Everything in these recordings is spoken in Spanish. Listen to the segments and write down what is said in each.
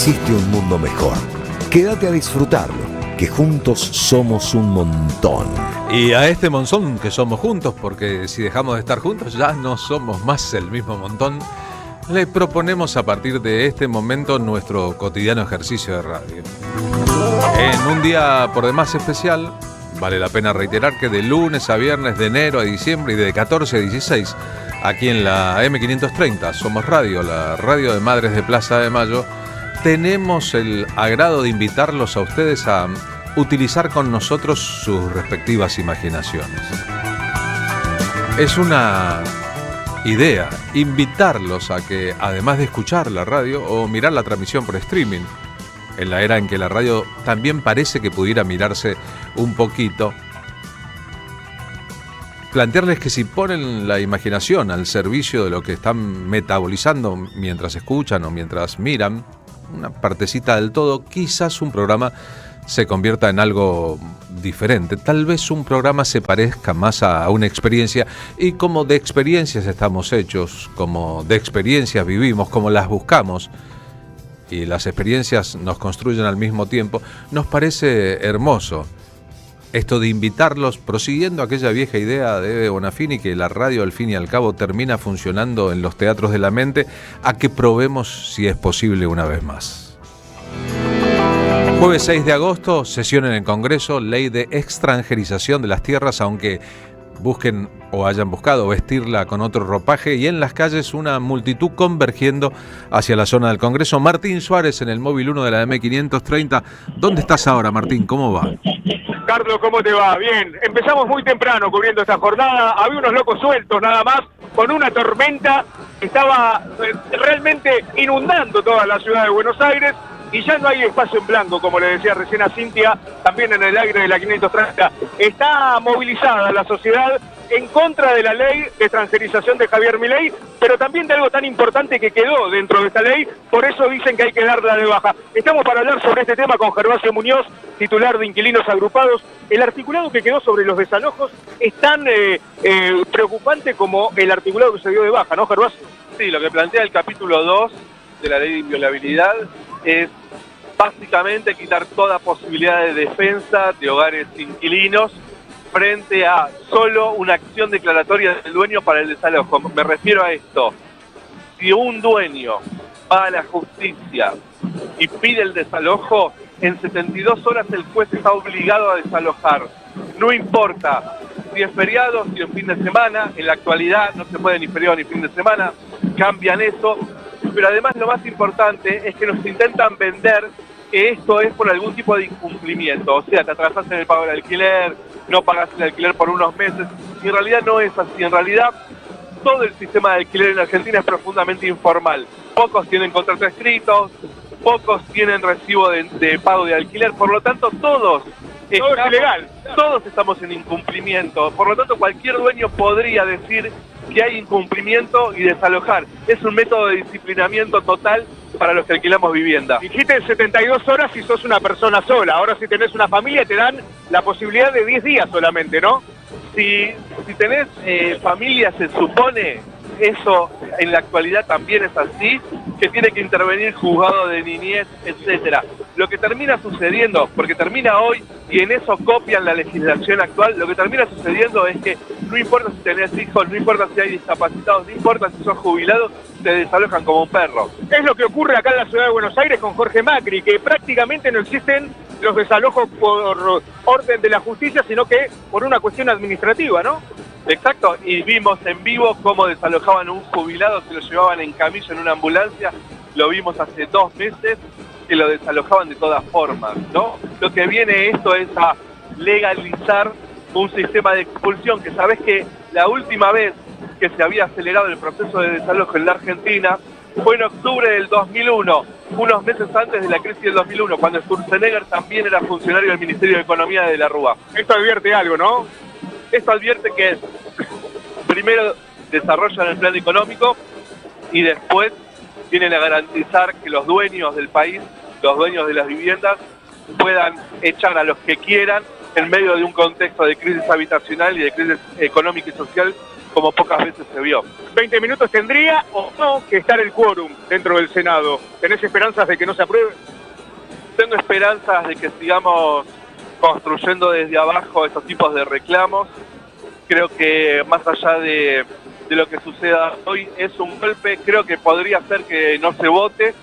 existe un mundo mejor. Quédate a disfrutarlo, que juntos somos un montón. Y a este monzón que somos juntos, porque si dejamos de estar juntos ya no somos más el mismo montón, le proponemos a partir de este momento nuestro cotidiano ejercicio de radio. En un día por demás especial, vale la pena reiterar que de lunes a viernes, de enero a diciembre y de 14 a 16, aquí en la M530, Somos Radio, la radio de Madres de Plaza de Mayo, tenemos el agrado de invitarlos a ustedes a utilizar con nosotros sus respectivas imaginaciones. Es una idea invitarlos a que, además de escuchar la radio o mirar la transmisión por streaming, en la era en que la radio también parece que pudiera mirarse un poquito, plantearles que si ponen la imaginación al servicio de lo que están metabolizando mientras escuchan o mientras miran, una partecita del todo, quizás un programa se convierta en algo diferente. Tal vez un programa se parezca más a una experiencia, y como de experiencias estamos hechos, como de experiencias vivimos, como las buscamos, y las experiencias nos construyen al mismo tiempo, nos parece hermoso esto de invitarlos, prosiguiendo aquella vieja idea de Bonafini, que la radio al fin y al cabo termina funcionando en los teatros de la mente, a que probemos si es posible una vez más. Jueves 6 de agosto, sesión en el Congreso, ley de extranjerización de las tierras, aunque busquen o hayan buscado vestirla con otro ropaje, y en las calles una multitud convergiendo hacia la zona del Congreso. Martín Suárez en el móvil 1 de la M530. ¿Dónde estás ahora, Martín? ¿Cómo va? Carlos, ¿cómo te va? Bien, empezamos muy temprano cubriendo esta jornada, había unos locos sueltos nada más, con una tormenta que estaba realmente inundando toda la ciudad de Buenos Aires, y ya no hay espacio en blanco, como le decía recién a Cintia, también en el aire de la 530. Está movilizada la sociedad en contra de la ley de extranjerización de Javier Milei, pero también de algo tan importante que quedó dentro de esta ley, por eso dicen que hay que darla de baja. Estamos para hablar sobre este tema con Gervasio Muñoz, titular de Inquilinos Agrupados. El articulado que quedó sobre los desalojos es tan preocupante como el articulado que se dio de baja, ¿no, Gervasio? Sí, lo que plantea el capítulo 2 de la ley de inviolabilidad es básicamente quitar toda posibilidad de defensa de hogares inquilinos frente a solo una acción declaratoria del dueño para el desalojo. Me refiero a esto: si un dueño va a la justicia y pide el desalojo, en 72 horas el juez está obligado a desalojar. No importa si es feriado, si es fin de semana. En la actualidad no se puede ni feriado ni fin de semana, cambian eso. Pero además lo más importante es que nos intentan vender que esto es por algún tipo de incumplimiento. O sea, te atrasás en el pago del alquiler, no pagas el alquiler por unos meses. Y en realidad no es así. En realidad todo el sistema de alquiler en Argentina es profundamente informal. Pocos tienen contrato escritos, pocos tienen recibo de pago de alquiler. Por lo tanto, todo es ilegal. Todos estamos en incumplimiento. Por lo tanto, cualquier dueño podría decir que hay incumplimiento y desalojar. Es un método de disciplinamiento total para los que alquilamos vivienda. Dijiste 72 horas si sos una persona sola. Ahora, si tenés una familia, te dan la posibilidad de 10 días solamente, ¿no? Si tenés familia, se supone, eso en la actualidad también es así, que tiene que intervenir juzgado de niñez, etcétera. Lo que termina sucediendo, porque termina hoy y en eso copian la legislación actual, lo que termina sucediendo es que no importa si tenés hijos, no importa si hay discapacitados, no importa si sos jubilados, te desalojan como un perro. Es lo que ocurre acá en la ciudad de Buenos Aires con Jorge Macri, que prácticamente no existen los desalojos por orden de la justicia, sino que por una cuestión administrativa, ¿no? Exacto, y vimos en vivo cómo desalojaban a un jubilado, se lo llevaban en camilla en una ambulancia, lo vimos hace 2 meses, que lo desalojaban de todas formas, ¿no? Lo que viene esto es a legalizar un sistema de expulsión, que sabés que la última vez que se había acelerado el proceso de desalojo en la Argentina fue en octubre del 2001, unos meses antes de la crisis del 2001, cuando Sturzenegger también era funcionario del Ministerio de Economía de la Rúa. Esto advierte algo, ¿no? Esto advierte que primero desarrollan el plan económico y después vienen a garantizar que los dueños del país, los dueños de las viviendas, puedan echar a los que quieran en medio de un contexto de crisis habitacional y de crisis económica y social como pocas veces se vio. 20 minutos tendría o no que estar el quórum dentro del Senado. ¿Tenés esperanzas de que no se apruebe? Tengo esperanzas de que sigamos construyendo desde abajo estos tipos de reclamos. Creo que más allá de lo que suceda hoy es un golpe, creo que podría ser que no se vote,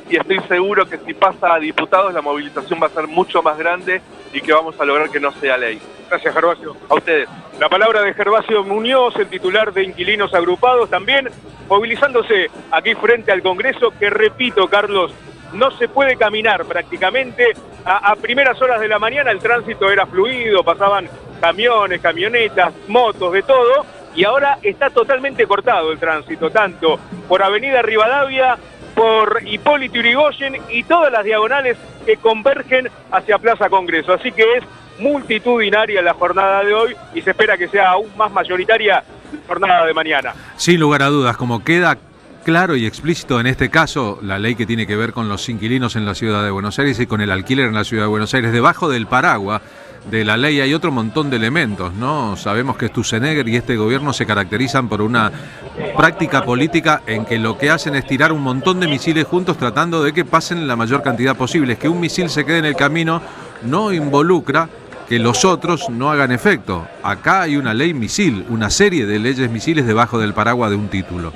y estoy seguro que si pasa a diputados la movilización va a ser mucho más grande y que vamos a lograr que no sea ley. Gracias, Gervasio. A ustedes. La palabra de Gervasio Muñoz, el titular de Inquilinos Agrupados, también movilizándose aquí frente al Congreso, que repito, Carlos, no se puede caminar prácticamente. A primeras horas de la mañana el tránsito era fluido, pasaban camiones, camionetas, motos, de todo, y ahora está totalmente cortado el tránsito, tanto por Avenida Rivadavia, por Hipólito Yrigoyen y todas las diagonales que convergen hacia Plaza Congreso. Así que es multitudinaria la jornada de hoy y se espera que sea aún más mayoritaria la jornada de mañana. Sin lugar a dudas, como queda claro y explícito en este caso, la ley que tiene que ver con los inquilinos en la ciudad de Buenos Aires y con el alquiler en la ciudad de Buenos Aires, debajo del paraguas de la ley hay otro montón de elementos, ¿no? Sabemos que Sturzenegger y este gobierno se caracterizan por una práctica política en que lo que hacen es tirar un montón de misiles juntos tratando de que pasen la mayor cantidad posible. Es que un misil se quede en el camino no involucra que los otros no hagan efecto. Acá hay una ley misil, una serie de leyes misiles debajo del paraguas de un título.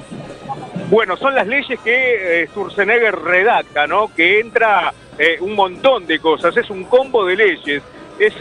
Bueno, son las leyes que Sturzenegger redacta, ¿no? Que entra un montón de cosas, es un combo de leyes. Es,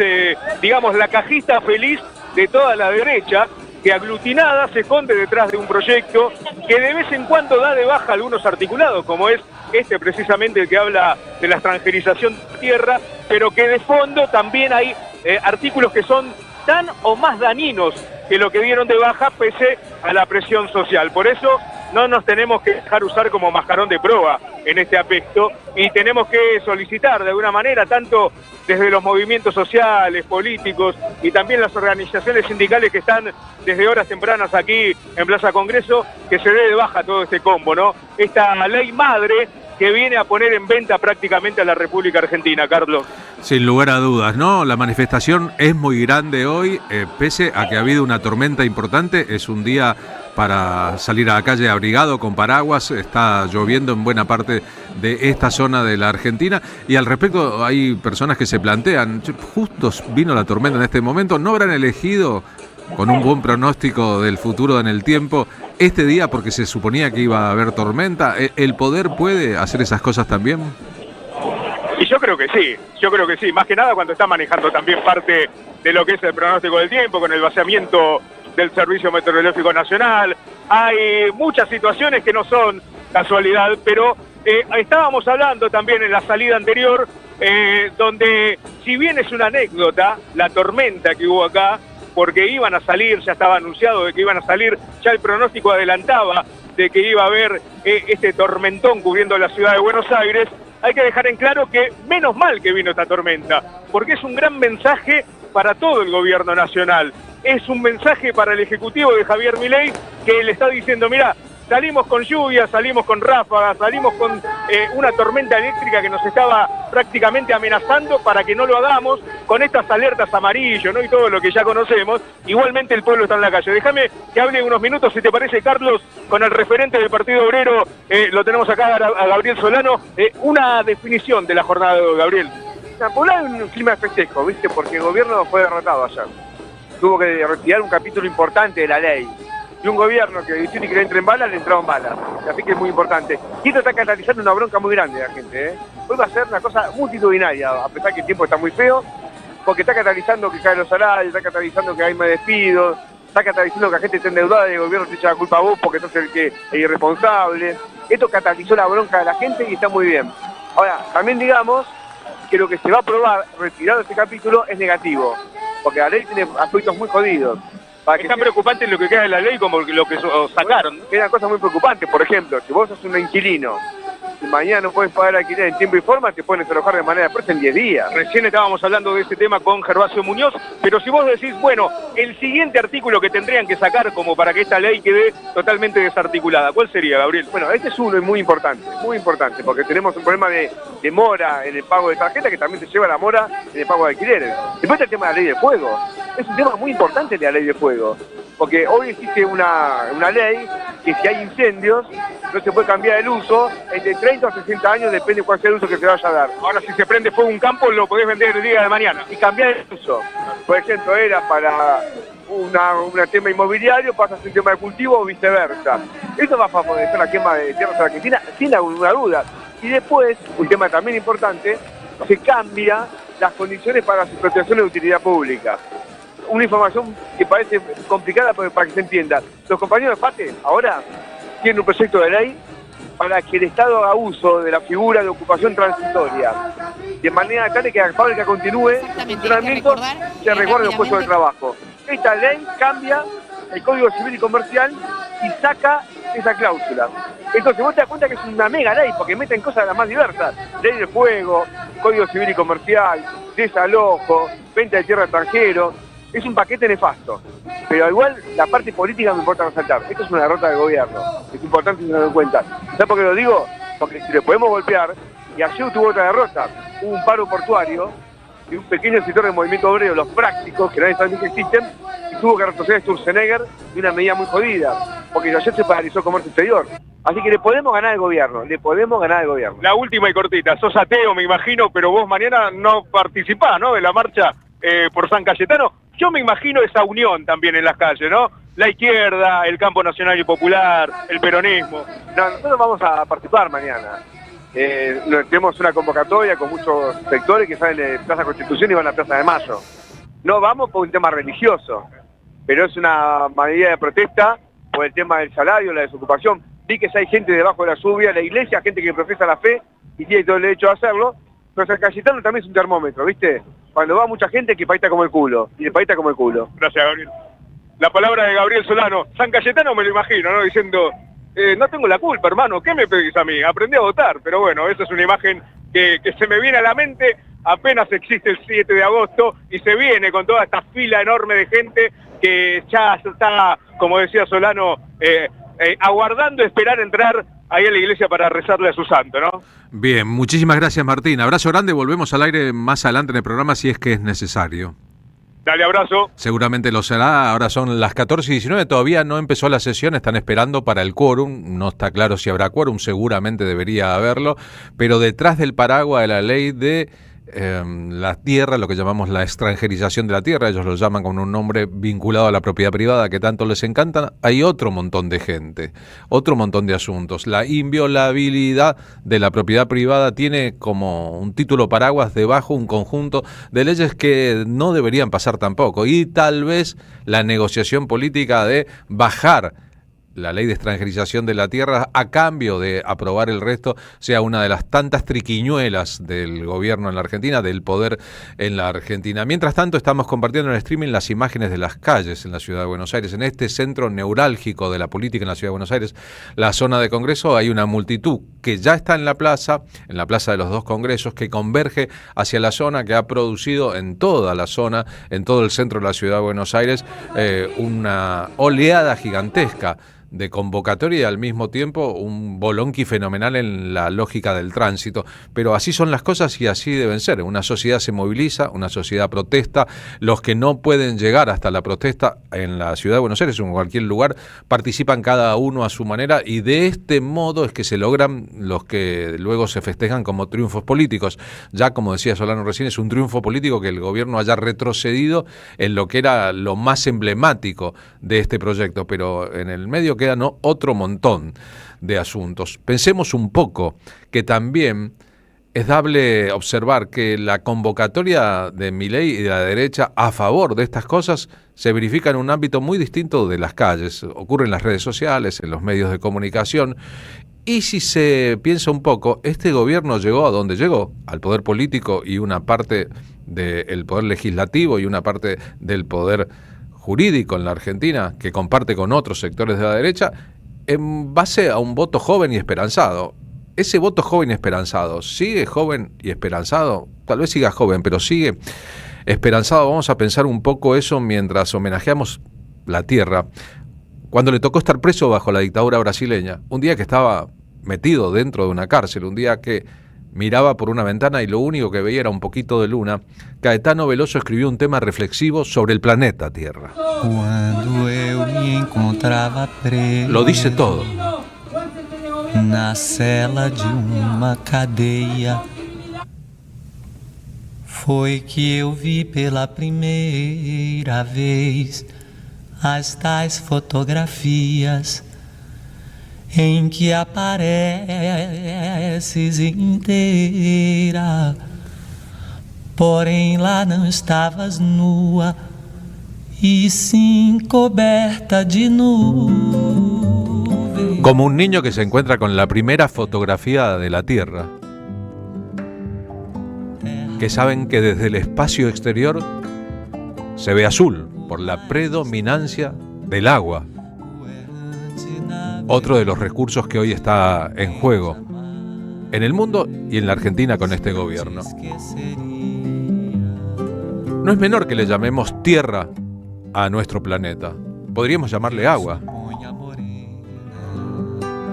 digamos, la cajita feliz de toda la derecha, que aglutinada se esconde detrás de un proyecto que de vez en cuando da de baja algunos articulados, como es este precisamente el que habla de la extranjerización de tierra, pero que de fondo también hay artículos que son tan o más dañinos que lo que dieron de baja pese a la presión social. Por eso no nos tenemos que dejar usar como mascarón de proa en este aspecto y tenemos que solicitar de alguna manera, tanto desde los movimientos sociales, políticos y también las organizaciones sindicales que están desde horas tempranas aquí en Plaza Congreso, que se dé de baja todo este combo, ¿no? Esta ley madre que viene a poner en venta prácticamente a la República Argentina, Carlos. Sin lugar a dudas, ¿no? La manifestación es muy grande hoy, pese a que ha habido una tormenta importante. Es un día para salir a la calle abrigado con paraguas, está lloviendo en buena parte de esta zona de la Argentina, y al respecto hay personas que se plantean, justo vino la tormenta en este momento, ¿no habrán elegido con un buen pronóstico del futuro en el tiempo este día porque se suponía que iba a haber tormenta? ¿El poder puede hacer esas cosas también? Y yo creo que sí, más que nada cuando está manejando también parte de lo que es el pronóstico del tiempo, con el vaciamiento del Servicio Meteorológico Nacional. Hay muchas situaciones que no son casualidad, pero estábamos hablando también en la salida anterior, donde si bien es una anécdota, la tormenta que hubo acá, porque iban a salir, ya estaba anunciado de que iban a salir, ya el pronóstico adelantaba de que iba a haber este tormentón cubriendo la ciudad de Buenos Aires. Hay que dejar en claro que menos mal que vino esta tormenta, porque es un gran mensaje para todo el gobierno nacional. Es un mensaje para el ejecutivo de Javier Milei, que le está diciendo, mira, salimos con lluvia, salimos con ráfagas, salimos con una tormenta eléctrica que nos estaba prácticamente amenazando para que no lo hagamos, con estas alertas amarillo, ¿no? Y todo lo que ya conocemos. Igualmente el pueblo está en la calle. Déjame que hable unos minutos, si te parece, Carlos, con el referente del Partido Obrero, lo tenemos acá a Gabriel Solano. Una definición de la jornada de hoy, Gabriel. Por un lado un clima de festejo, ¿viste? Porque el gobierno fue derrotado ayer. Tuvo que retirar un capítulo importante de la ley. Y un gobierno que dice que le entren balas, le entraron balas. Así que es muy importante. Y esto está catalizando una bronca muy grande de la gente, ¿eh? Hoy va a ser una cosa multitudinaria, a pesar que el tiempo está muy feo, porque está catalizando que caen los salarios, está catalizando que hay más despidos, está catalizando que la gente está endeudada y el gobierno te echa la culpa a vos porque sos el irresponsable. Esto catalizó la bronca de la gente y está muy bien. Ahora, también digamos que lo que se va a aprobar retirado este capítulo es negativo, porque la ley tiene aspectos muy jodidos. Es tan preocupante lo que queda de la ley como lo que sacaron. Quedan cosas muy preocupantes. Por ejemplo, si vos sos un inquilino y mañana no puedes pagar alquiler en tiempo y forma, te pueden desalojar de manera expresa en 10 días. Recién estábamos hablando de ese tema con Gervasio Muñoz, pero si vos decís, bueno, el siguiente artículo que tendrían que sacar como para que esta ley quede totalmente desarticulada, ¿cuál sería, Gabriel? Bueno, este es uno y muy importante, porque tenemos un problema de mora en el pago de tarjeta que también se lleva la mora en el pago de alquileres. Después está el tema de la ley de fuego. Es un tema muy importante de la ley de fuego. Porque hoy existe una ley que si hay incendios no se puede cambiar el uso, entre 30 o 60 años depende cuál sea el uso que se vaya a dar. Ahora, si se prende fuego un campo, lo podés vender el día de mañana. Y cambiar el uso. Por ejemplo, era para un tema inmobiliario, pasa a ser un tema de cultivo o viceversa. Eso va a favorecer la quema de tierras en Argentina, sin ninguna duda. Y después, un tema también importante, se cambia las condiciones para las expropiaciones de utilidad pública. Una información que parece complicada pero para que se entienda. Los compañeros de FATE ahora tienen un proyecto de ley para que el Estado haga uso de la figura de ocupación transitoria, de manera tal que la fábrica continúe en funcionamiento, se resguarden los puestos de trabajo. Esta ley cambia el Código Civil y Comercial y saca esa cláusula. Entonces vos te das cuenta que es una mega ley, porque meten cosas de las más diversas. Ley del fuego, Código Civil y Comercial, desalojo, venta de tierra extranjero. Es un paquete nefasto. Pero igual la parte política me importa resaltar. Esto es una derrota del gobierno. Es importante tenerlo en cuenta. ¿Sabes por qué lo digo? Porque si le podemos golpear, y ayer tuvo otra derrota, hubo un paro portuario de un pequeño sector del movimiento obrero, los prácticos, que nadie sabe ni que existen, y tuvo que retroceder Sturzenegger de una medida muy jodida, porque ayer se paralizó el comercio exterior. Así que le podemos ganar al gobierno, La última y cortita, sos ateo me imagino, pero vos mañana no participás, ¿no?, de la marcha por San Cayetano. Yo me imagino esa unión también en las calles, ¿no? La izquierda, el campo nacional y popular, el peronismo. No, nosotros vamos a participar mañana. Tenemos una convocatoria con muchos sectores que salen de Plaza Constitución y van a la Plaza de Mayo. No vamos por un tema religioso, pero es una medida de protesta por el tema del salario, la desocupación. Vi que hay gente debajo de la lluvia, la iglesia, gente que profesa la fe y tiene todo el derecho a hacerlo, pero San Cayetano también es un termómetro, ¿viste? Cuando va mucha gente, que el país está como el culo, y el país está como el culo. Gracias, Gabriel. La palabra de Gabriel Solano. San Cayetano me lo imagino, ¿no?, diciendo, no tengo la culpa, hermano, ¿qué me pedís a mí? Aprendí a votar. Pero bueno, esa es una imagen que se me viene a la mente apenas existe el 7 de agosto y se viene con toda esta fila enorme de gente que ya está, como decía Solano, aguardando esperar entrar ahí a la iglesia para rezarle a su santo, ¿no? Bien, muchísimas gracias, Martín. Abrazo grande, volvemos al aire más adelante en el programa si es que es necesario. Dale, abrazo. Seguramente lo será, ahora son las 14:19, todavía no empezó la sesión, están esperando para el quórum, no está claro si habrá quórum, seguramente debería haberlo, pero detrás del paraguas de la ley de la tierra, lo que llamamos la extranjerización de la tierra, ellos lo llaman con un nombre vinculado a la propiedad privada que tanto les encanta, hay otro montón de gente, otro montón de asuntos. La inviolabilidad de la propiedad privada tiene como un título paraguas debajo un conjunto de leyes que no deberían pasar tampoco, y tal vez la negociación política de bajar la ley de extranjerización de la tierra a cambio de aprobar el resto sea una de las tantas triquiñuelas del gobierno en la Argentina, del poder en la Argentina. Mientras tanto, estamos compartiendo en el streaming las imágenes de las calles en la Ciudad de Buenos Aires. En este centro neurálgico de la política en la Ciudad de Buenos Aires, la zona de Congreso, hay una multitud que ya está en la plaza de los dos congresos, que converge hacia la zona, que ha producido en toda la zona, en todo el centro de la Ciudad de Buenos Aires, una oleada gigantesca de convocatoria y al mismo tiempo un bolonqui fenomenal en la lógica del tránsito. Pero así son las cosas y así deben ser. Una sociedad se moviliza, una sociedad protesta. Los que no pueden llegar hasta la protesta en la Ciudad de Buenos Aires o en cualquier lugar participan cada uno a su manera, y de este modo es que se logran los que luego se festejan como triunfos políticos. Ya, como decía Solano recién, es un triunfo político que el gobierno haya retrocedido en lo que era lo más emblemático de este proyecto, pero en el medio quedan otro montón de asuntos. Pensemos un poco que también es dable observar que la convocatoria de Milei y de la derecha a favor de estas cosas se verifica en un ámbito muy distinto de las calles. Ocurre en las redes sociales, en los medios de comunicación. Y si se piensa un poco, este gobierno llegó a donde llegó, al poder político y una parte del poder legislativo y una parte del poder jurídico en la Argentina, que comparte con otros sectores de la derecha, en base a un voto joven y esperanzado. Ese voto joven y esperanzado, ¿sigue joven y esperanzado? Tal vez siga joven, pero sigue esperanzado. Vamos a pensar un poco eso mientras homenajeamos la tierra. Cuando le tocó estar preso bajo la dictadura brasileña, un día que estaba metido dentro de una cárcel, un día que miraba por una ventana y lo único que veía era un poquito de luna, Caetano Veloso escribió un tema reflexivo sobre el planeta Tierra. Quando eu eu me encontrava preso. Lo dice todo. Na cela de uma cadeia. Foi que eu vi pela primeira vez as tais fotografias em que apareces inteira, porém lá não estavas nua, e sim coberta de nuvem. Como un niño que se encuentra con la primera fotografía de la Tierra, que saben que desde el espacio exterior se ve azul por la predominancia del agua. Otro de los recursos que hoy está en juego en el mundo y en la Argentina con este gobierno. No es menor que le llamemos tierra a nuestro planeta. Podríamos llamarle agua,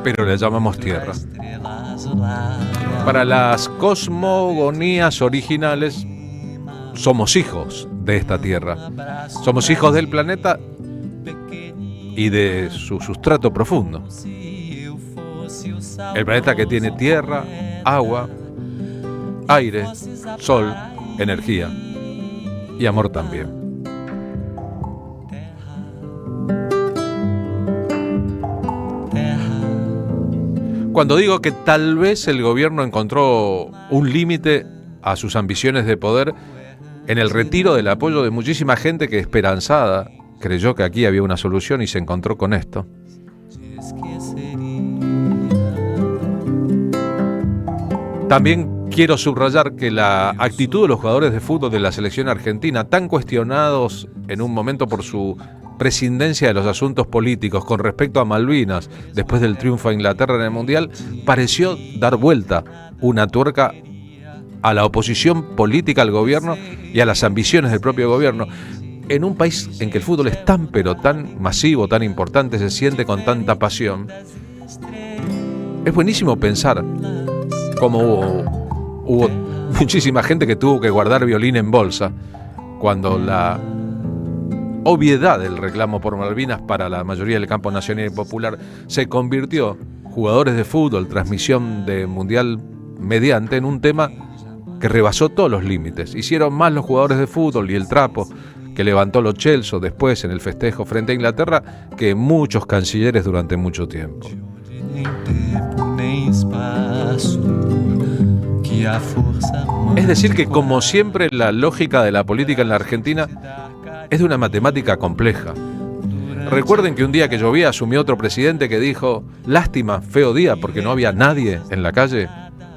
pero le llamamos tierra. Para las cosmogonías originales, somos hijos de esta tierra. Somos hijos del planeta y de su sustrato profundo. El planeta que tiene tierra, agua, aire, sol, energía y amor también. Cuando digo que tal vez el gobierno encontró un límite a sus ambiciones de poder en el retiro del apoyo de muchísima gente que esperanzada creyó que aquí había una solución y se encontró con esto. También quiero subrayar que la actitud de los jugadores de fútbol de la selección argentina, tan cuestionados en un momento por su prescindencia de los asuntos políticos con respecto a Malvinas después del triunfo de Inglaterra en el Mundial, pareció dar vuelta una tuerca a la oposición política al gobierno y a las ambiciones del propio gobierno. En un país en que el fútbol es tan pero tan masivo, tan importante, se siente con tanta pasión, es buenísimo pensar cómo hubo muchísima gente que tuvo que guardar violín en bolsa cuando la obviedad del reclamo por Malvinas para la mayoría del campo nacional y popular se convirtió, jugadores de fútbol, transmisión de mundial mediante, en un tema que rebasó todos los límites. Hicieron más los jugadores de fútbol y el trapo que levantó Lo Celso después en el festejo frente a Inglaterra que muchos cancilleres durante mucho tiempo. Es decir que, como siempre, la lógica de la política en la Argentina es de una matemática compleja. Recuerden que un día que llovía asumió otro presidente que dijo: lástima, feo día, porque no había nadie en la calle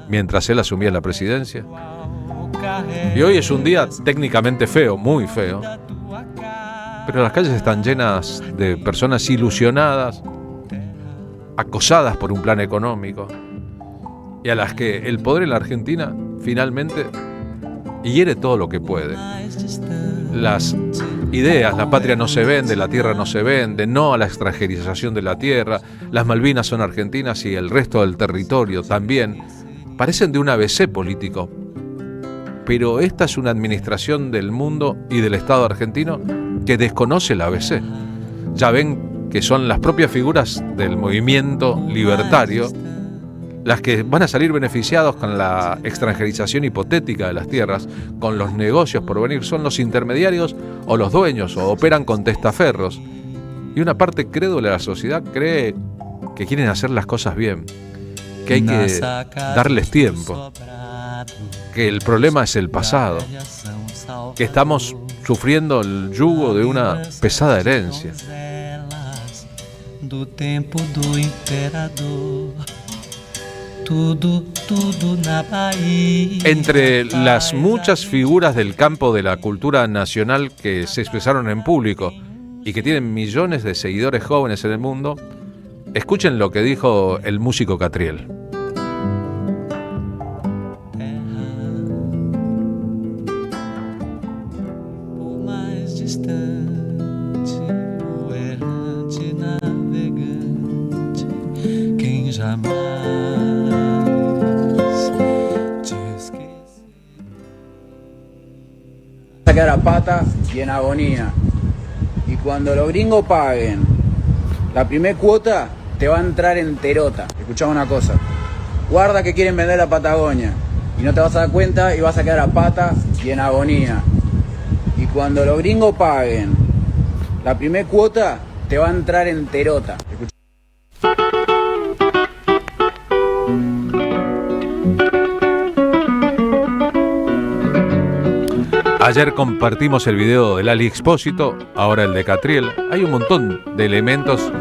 mientras él asumía la presidencia. Y hoy es un día técnicamente feo, muy feo, pero las calles están llenas de personas ilusionadas, acosadas por un plan económico, y a las que el poder en la Argentina finalmente hiere todo lo que puede. Las ideas, la patria no se vende, la tierra no se vende, no a la extranjerización de la tierra, las Malvinas son argentinas y el resto del territorio también, parecen de un ABC político. Pero esta es una administración del mundo y del Estado argentino que desconoce el ABC. Ya ven que son las propias figuras del movimiento libertario las que van a salir beneficiados con la extranjerización hipotética de las tierras, con los negocios por venir. Son los intermediarios o los dueños, o operan con testaferros. Y una parte crédula de la sociedad cree que quieren hacer las cosas bien, que hay que darles tiempo, que el problema es el pasado, que estamos sufriendo el yugo de una pesada herencia. Entre las muchas figuras del campo de la cultura nacional que se expresaron en público y que tienen millones de seguidores jóvenes en el mundo, escuchen lo que dijo el músico Catriel. Sacar a pata y en agonía. Y cuando los gringos paguen La primer cuota te va a entrar enterota. Escuchá una cosa. Guarda que quieren vender la Patagonia. Y no te vas a dar cuenta y vas a quedar a pata y en agonía. Y cuando los gringos paguen la primer cuota, te va a entrar enterota. Ayer compartimos el video del Ali Expósito, ahora el de Catriel. Hay un montón de elementos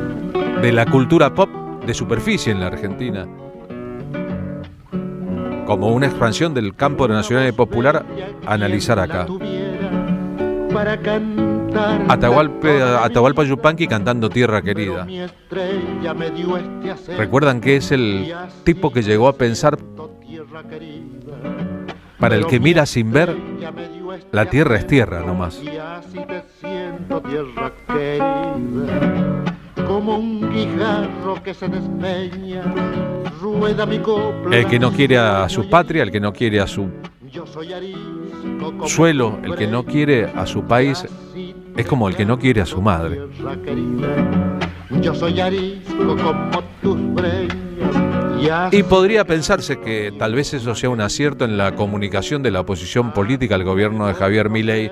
de la cultura pop de superficie en la Argentina, como una expansión del campo nacional y popular a analizar acá. Atahualpa Yupanqui cantando Tierra Querida. ¿Recuerdan que es el tipo que llegó a pensar: para el que mira sin ver, la tierra es tierra nomás? El que no quiere a su patria, el que no quiere a su suelo, el que no quiere a su país, es como el que no quiere a su madre. Y podría pensarse que tal vez eso sea un acierto en la comunicación de la oposición política al gobierno de Javier Milei,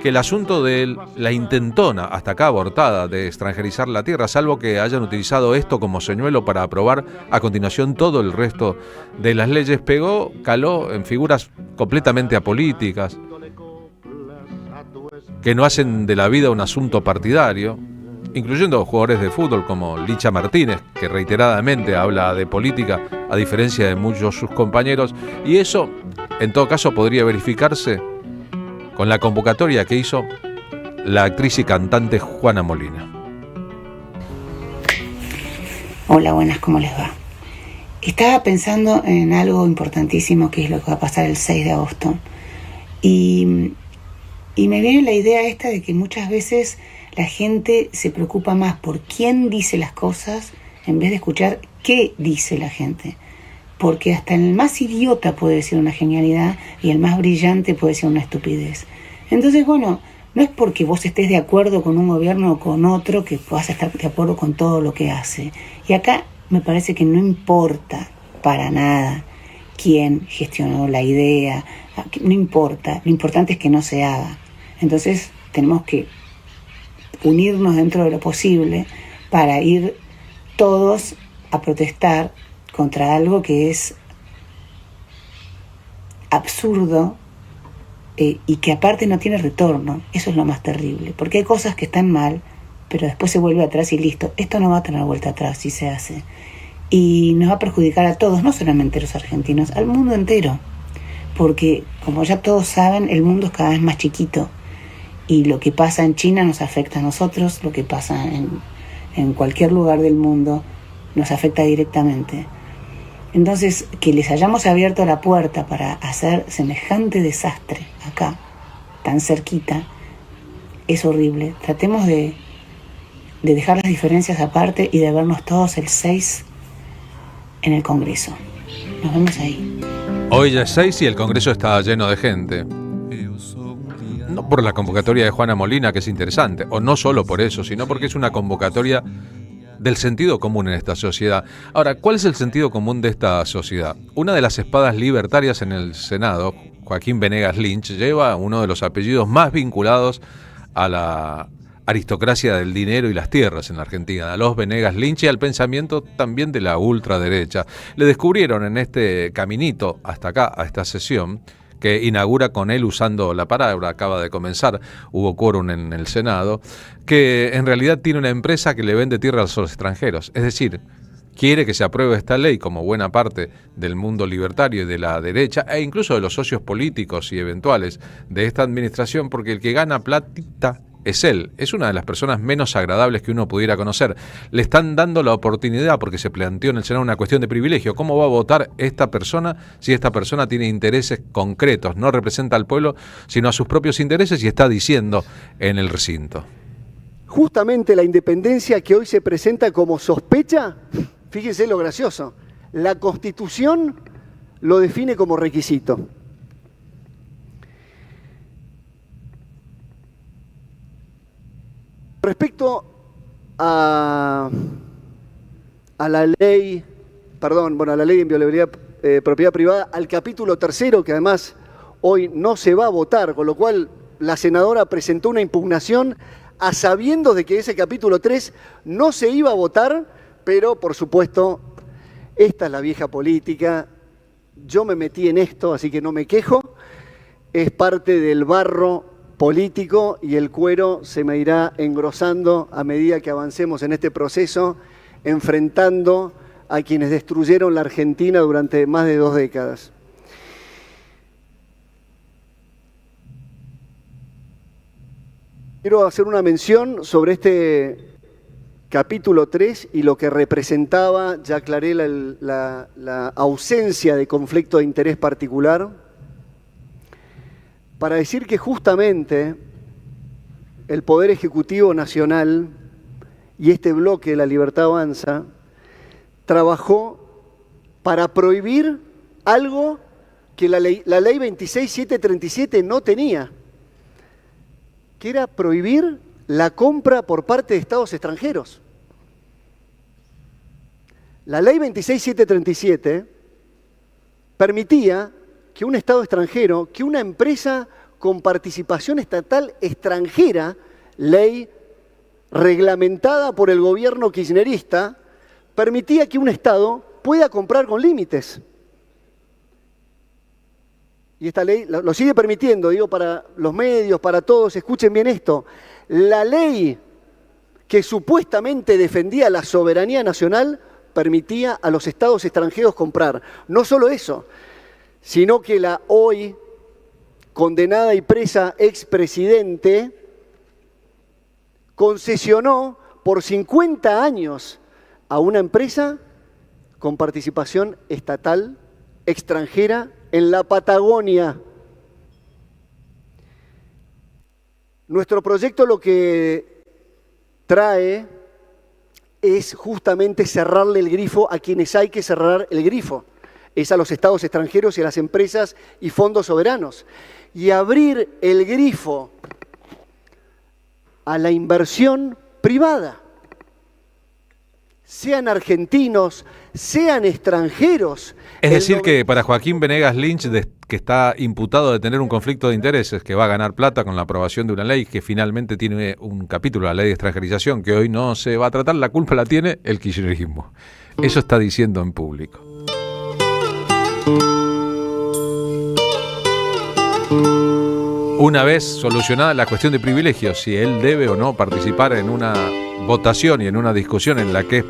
que el asunto de la intentona, hasta acá abortada, de extranjerizar la tierra, salvo que hayan utilizado esto como señuelo para aprobar a continuación todo el resto de las leyes, caló en figuras completamente apolíticas, que no hacen de la vida un asunto partidario, incluyendo jugadores de fútbol como Licha Martínez, que reiteradamente habla de política, a diferencia de muchos de sus compañeros, y eso, en todo caso, podría verificarse con la convocatoria que hizo la actriz y cantante Juana Molina. Hola, buenas, ¿cómo les va? Estaba pensando en algo importantísimo, que es lo que va a pasar el 6 de agosto. Y me viene la idea esta de que muchas veces la gente se preocupa más por quién dice las cosas en vez de escuchar qué dice la gente. Porque hasta el más idiota puede decir una genialidad y el más brillante puede decir una estupidez. Entonces, bueno, no es porque vos estés de acuerdo con un gobierno o con otro que vas a estar de acuerdo con todo lo que hace. Y acá me parece que no importa para nada quién gestionó la idea, no importa, lo importante es que no se haga. Entonces tenemos que unirnos dentro de lo posible para ir todos a protestar contra algo que es absurdo y que aparte no tiene retorno. Eso es lo más terrible, porque hay cosas que están mal, pero después se vuelve atrás y listo. Esto no va a tener vuelta atrás si se hace, y nos va a perjudicar a todos, no solamente a los argentinos, al mundo entero, porque como ya todos saben, el mundo es cada vez más chiquito y lo que pasa en China nos afecta a nosotros, lo que pasa en cualquier lugar del mundo nos afecta directamente. Entonces, que les hayamos abierto la puerta para hacer semejante desastre acá, tan cerquita, es horrible. Tratemos de dejar las diferencias aparte y de vernos todos el 6 en el Congreso. Nos vemos ahí. Hoy ya es 6 y el Congreso está lleno de gente. No por la convocatoria de Juana Molina, que es interesante, o no solo por eso, sino porque es una convocatoria del sentido común en esta sociedad. Ahora, ¿cuál es el sentido común de esta sociedad? Una de las espadas libertarias en el Senado, Joaquín Venegas Lynch, lleva uno de los apellidos más vinculados a la aristocracia del dinero y las tierras en la Argentina, a los Venegas Lynch y al pensamiento también de la ultraderecha. Le descubrieron en este caminito hasta acá, a esta sesión, que inaugura con él usando la palabra, acaba de comenzar, hubo quórum en el Senado, que en realidad tiene una empresa que le vende tierras a los extranjeros. Es decir, quiere que se apruebe esta ley como buena parte del mundo libertario y de la derecha, e incluso de los socios políticos y eventuales de esta administración, porque el que gana platita es él. Es una de las personas menos agradables que uno pudiera conocer. Le están dando la oportunidad, porque se planteó en el Senado una cuestión de privilegio. ¿Cómo va a votar esta persona si esta persona tiene intereses concretos? No representa al pueblo, sino a sus propios intereses, y está diciendo en el recinto. Justamente la independencia que hoy se presenta como sospecha, fíjense lo gracioso, la Constitución lo define como requisito. Respecto a la ley, a la ley de inviolabilidad propiedad privada, al capítulo 3, que además hoy no se va a votar, con lo cual la senadora presentó una impugnación a sabiendas de que ese capítulo 3 no se iba a votar, pero por supuesto, esta es la vieja política, yo me metí en esto, así que no me quejo, es parte del barro político y el cuero se me irá engrosando a medida que avancemos en este proceso, enfrentando a quienes destruyeron la Argentina durante más de 2 décadas. Quiero hacer una mención sobre este capítulo 3 y lo que representaba, ya aclaré la ausencia de conflicto de interés particular, para decir que justamente el Poder Ejecutivo Nacional y este bloque de La Libertad Avanza trabajó para prohibir algo que la ley 26737 no tenía, que era prohibir la compra por parte de estados extranjeros. La ley 26737 permitía que un estado extranjero, que una empresa con participación estatal extranjera, ley reglamentada por el gobierno kirchnerista, permitía que un estado pueda comprar con límites. Y esta ley lo sigue permitiendo, digo, para los medios, para todos, escuchen bien esto. La ley que supuestamente defendía la soberanía nacional permitía a los estados extranjeros comprar. No solo eso, sino que la hoy condenada y presa expresidente concesionó por 50 años a una empresa con participación estatal extranjera en la Patagonia. Nuestro proyecto lo que trae es justamente cerrarle el grifo a quienes hay que cerrar el grifo. Es a los estados extranjeros y a las empresas y fondos soberanos. Y abrir el grifo a la inversión privada. Sean argentinos, sean extranjeros. Es decir, que para Joaquín Venegas Lynch, que está imputado de tener un conflicto de intereses, que va a ganar plata con la aprobación de una ley que finalmente tiene un capítulo, la ley de extranjerización, que hoy no se va a tratar, la culpa la tiene el kirchnerismo. Eso está diciendo en público. Una vez solucionada la cuestión de privilegios, si él debe o no participar en una votación y en una discusión en la que es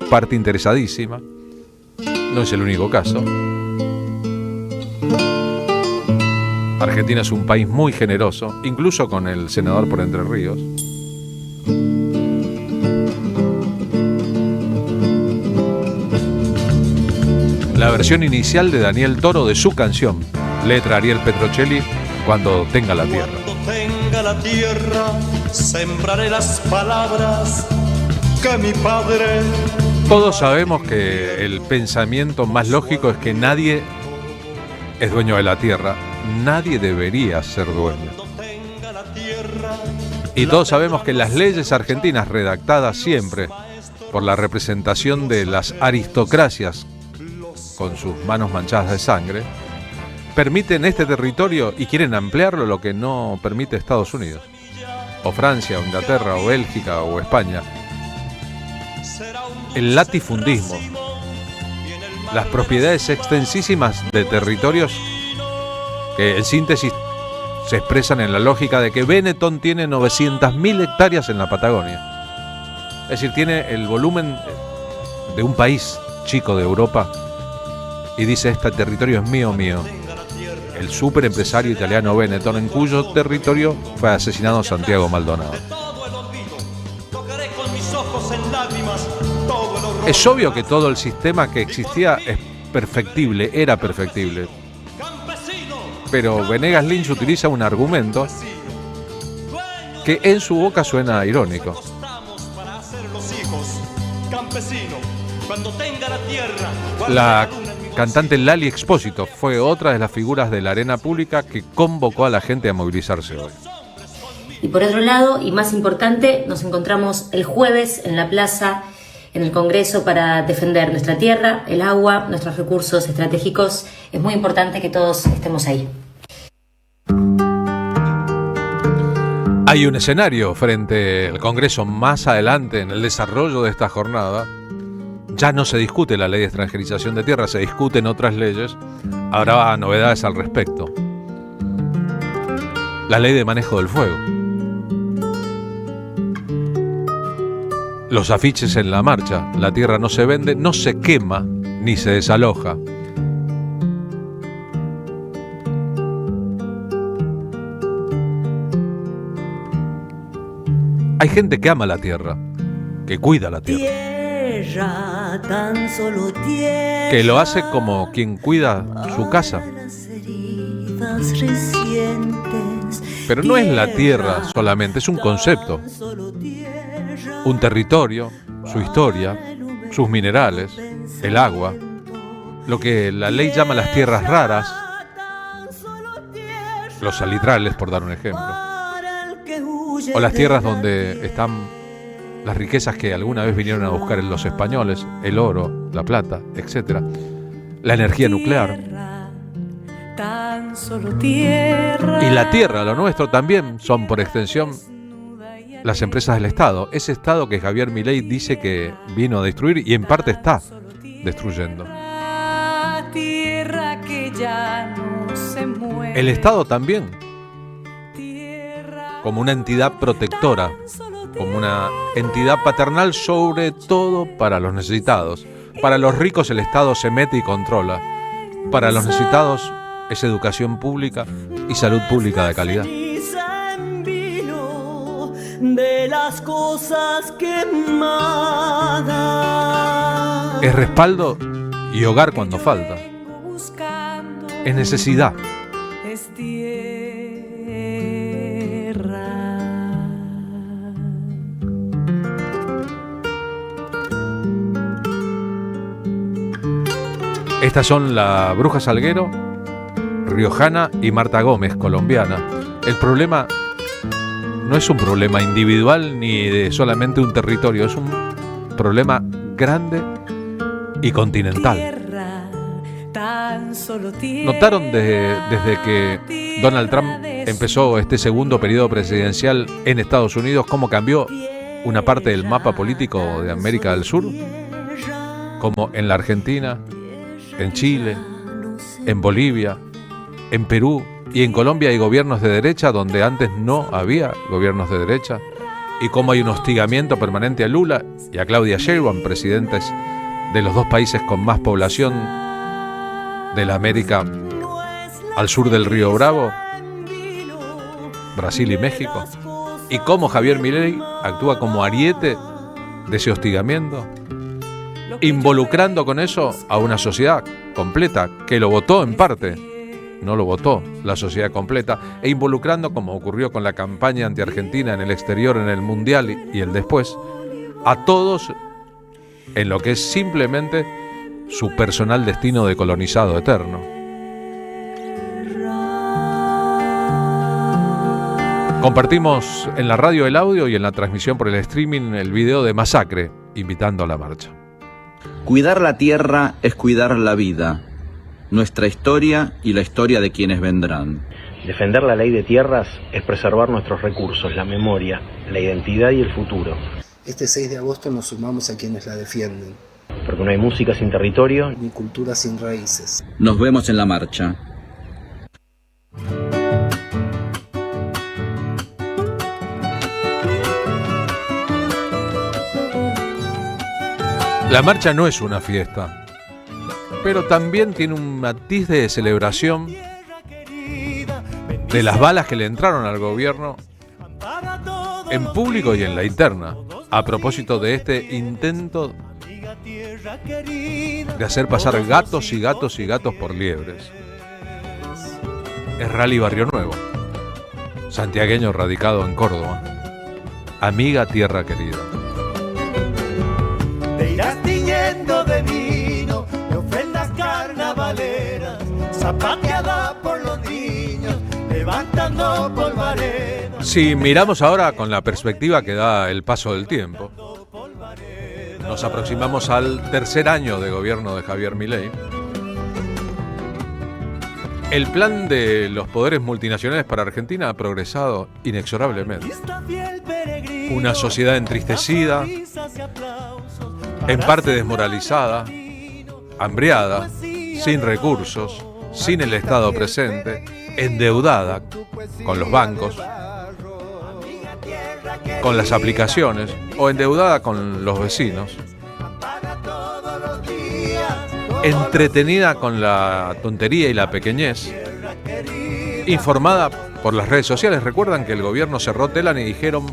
parte interesadísima, no es el único caso. Argentina es un país muy generoso, incluso con el senador por Entre Ríos. La versión inicial de Daniel Toro de su canción, letra Ariel Petrocelli, Cuando tenga la tierra. Cuando tenga la tierra, sembraré las palabras que mi padre... Todos sabemos que el pensamiento más lógico es que nadie es dueño de la tierra, nadie debería ser dueño. Y todos sabemos que las leyes argentinas, redactadas siempre por la representación de las aristocracias con sus manos manchadas de sangre, permiten este territorio y quieren ampliarlo, lo que no permite Estados Unidos, o Francia, o Inglaterra, o Bélgica, o España. El latifundismo, las propiedades extensísimas de territorios que en síntesis se expresan en la lógica de que Benetton tiene 900.000 hectáreas en la Patagonia. Es decir, tiene el volumen de un país chico de Europa y dice: este territorio es mío. El superempresario italiano Benetton, en cuyo territorio fue asesinado Santiago Maldonado. Es obvio que todo el sistema que existía es perfectible, era perfectible. Pero Venegas Lynch utiliza un argumento que en su boca suena irónico. La cantante Lali Expósito fue otra de las figuras de la arena pública que convocó a la gente a movilizarse hoy. Y por otro lado, y más importante, nos encontramos el jueves en la plaza, en el Congreso, para defender nuestra tierra, el agua, nuestros recursos estratégicos. Es muy importante que todos estemos ahí. Hay un escenario frente al Congreso más adelante en el desarrollo de esta jornada. Ya no se discute la ley de extranjerización de tierra, se discuten otras leyes. Habrá novedades al respecto. La ley de manejo del fuego. Los afiches en la marcha. La tierra no se vende, no se quema, ni se desaloja. Hay gente que ama la tierra, que cuida la tierra, tan solo tierra, que lo hace como quien cuida su casa. Pero no es la tierra solamente, es un concepto, un territorio, su historia, sus minerales, el agua, lo que la ley llama las tierras raras, los salitrales, por dar un ejemplo, o las tierras donde están las riquezas que alguna vez vinieron a buscar los españoles, el oro, la plata, etc. La energía nuclear. Y la tierra, lo nuestro, también son por extensión las empresas del Estado. Ese Estado que Javier Milei dice que vino a destruir y en parte está destruyendo. El Estado también, como una entidad protectora, como una entidad paternal sobre todo para los necesitados. Para los ricos el Estado se mete y controla. Para los necesitados es educación pública y salud pública de calidad. De las cosas quemadas. Es respaldo y hogar cuando falta. Es necesidad. Es tierra. Estas son la Bruja Salguero, riojana, y Marta Gómez, colombiana. El problema no es un problema individual ni de solamente un territorio, es un problema grande y continental. ¿Notaron desde que Donald Trump empezó este segundo periodo presidencial en Estados Unidos cómo cambió una parte del mapa político de América del Sur? Como en la Argentina, en Chile, en Bolivia, en Perú y en Colombia hay gobiernos de derecha donde antes no había gobiernos de derecha, y cómo hay un hostigamiento permanente a Lula y a Claudia Sheinbaum, presidentes de los dos países con más población de la América al sur del Río Bravo, Brasil y México, y cómo Javier Milei actúa como ariete de ese hostigamiento, involucrando con eso a una sociedad completa que lo votó en parte, no lo votó la sociedad completa, e involucrando, como ocurrió con la campaña anti-argentina en el exterior, en el Mundial y el después, a todos en lo que es simplemente su personal destino de colonizado eterno. Compartimos en la radio el audio y en la transmisión por el streaming el video de Masacre, invitando a la marcha. Cuidar la tierra es cuidar la vida, nuestra historia y la historia de quienes vendrán. Defender la ley de tierras es preservar nuestros recursos, la memoria, la identidad y el futuro. Este 6 de agosto nos sumamos a quienes la defienden. Porque no hay música sin territorio, ni cultura sin raíces. Nos vemos en la marcha. La marcha no es una fiesta, pero también tiene un matiz de celebración de las balas que le entraron al gobierno en público y en la interna, a propósito de este intento de hacer pasar gatos y gatos y gatos por liebres. Es Rally Barrio Nuevo, santiagueño radicado en Córdoba, amiga tierra querida. Te irás tiñendo de vino, de ofrendas carnavaleras, zapateada por los niños, levantando polvareda. Si miramos ahora con la perspectiva que da el paso del tiempo, nos aproximamos al tercer año de gobierno de Javier Milei. El plan de los poderes multinacionales para Argentina ha progresado inexorablemente. Una sociedad entristecida, en parte desmoralizada, hambriada, sin recursos, sin el Estado presente, endeudada con los bancos, con las aplicaciones o endeudada con los vecinos, entretenida con la tontería y la pequeñez, informada por las redes sociales. Recuerdan que el gobierno cerró Telan y dijeron,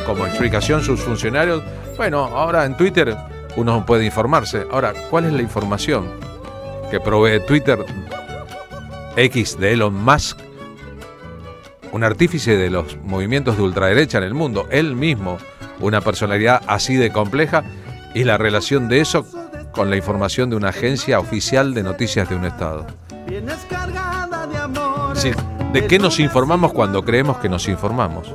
como explicación sus funcionarios, bueno, ahora en Twitter uno puede informarse. Ahora, ¿cuál es la información que provee Twitter X de Elon Musk? Un artífice de los movimientos de ultraderecha en el mundo, él mismo, una personalidad así de compleja, y la relación de eso con la información de una agencia oficial de noticias de un estado. Es decir, ¿de qué nos informamos cuando creemos que nos informamos?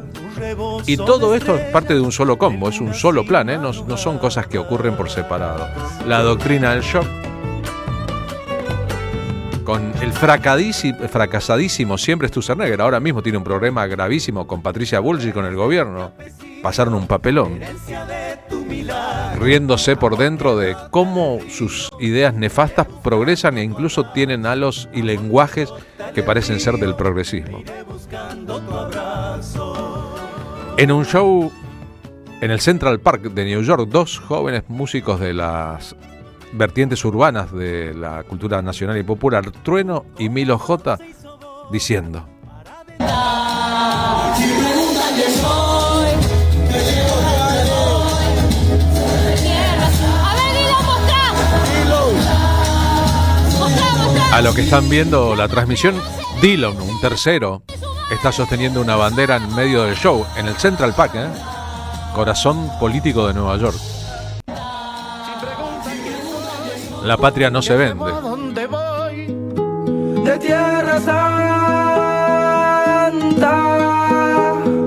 Y todo esto es parte de un solo combo, es un solo plan, ¿eh? No son cosas que ocurren por separado. La doctrina del shock, con el fracasadísimo Siempre Sturzenegger, ahora mismo tiene un problema gravísimo con Patricia Bullrich, con el gobierno. Pasaron un papelón, riéndose por dentro de cómo sus ideas nefastas progresan e incluso tienen halos y lenguajes que parecen ser del progresismo. En un show en el Central Park de New York, dos jóvenes músicos de las vertientes urbanas de la cultura nacional y popular, Trueno y Milo J, diciendo: a lo que están viendo la transmisión, Dillon, un tercero, está sosteniendo una bandera en medio del show, en el Central Park, corazón político de Nueva York. La patria no se vende. De Tierra Santa,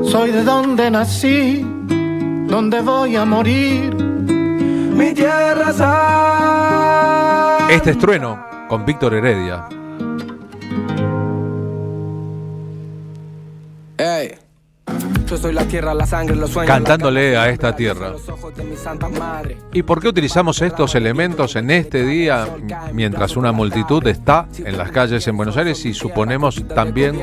soy de donde nací, donde voy a morir. Mi Tierra Santa. Este es Trueno con Víctor Heredia. Hey. Yo soy la tierra, la sangre, los sueños. Cantándole a esta tierra. ¿Y por qué utilizamos estos elementos en este día mientras una multitud está en las calles en Buenos Aires y suponemos también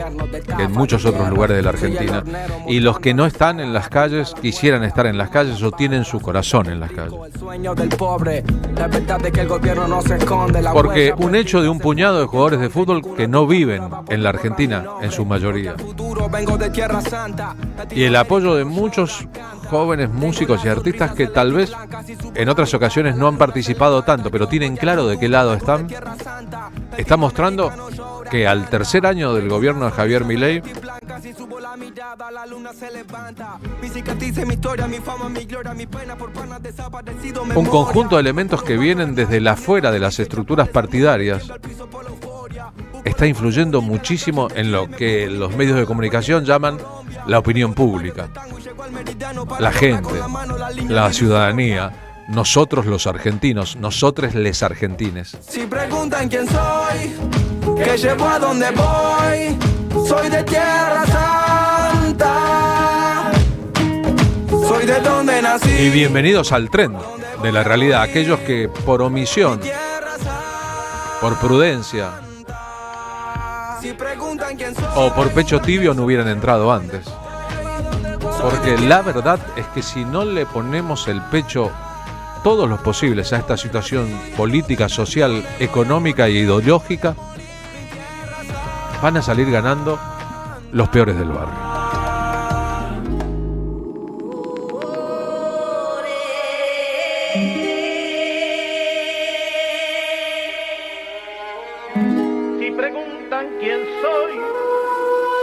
que en muchos otros lugares de la Argentina? Y los que no están en las calles quisieran estar en las calles o tienen su corazón en las calles. Porque un hecho de un puñado de jugadores de fútbol que no viven en la Argentina en su mayoría. Y el apoyo de muchos jóvenes músicos y artistas que tal vez en otras ocasiones no han participado tanto, pero tienen claro de qué lado están, está mostrando que al tercer año del gobierno de Javier Milei, un conjunto de elementos que vienen desde la afuera de las estructuras partidarias está influyendo muchísimo en lo que los medios de comunicación llaman la opinión pública, la gente, la ciudadanía, nosotros los argentinos, nosotres les argentines. Si preguntan quién soy, que llevo a donde voy, soy de Tierra Santa, soy de donde nací. Y bienvenidos al tren de la realidad, aquellos que por omisión, por prudencia o por pecho tibio no hubieran entrado antes. Porque la verdad es que si no le ponemos el pecho todos los posibles a esta situación política, social, económica e ideológica, van a salir ganando los peores del barrio. Si preguntan quién soy,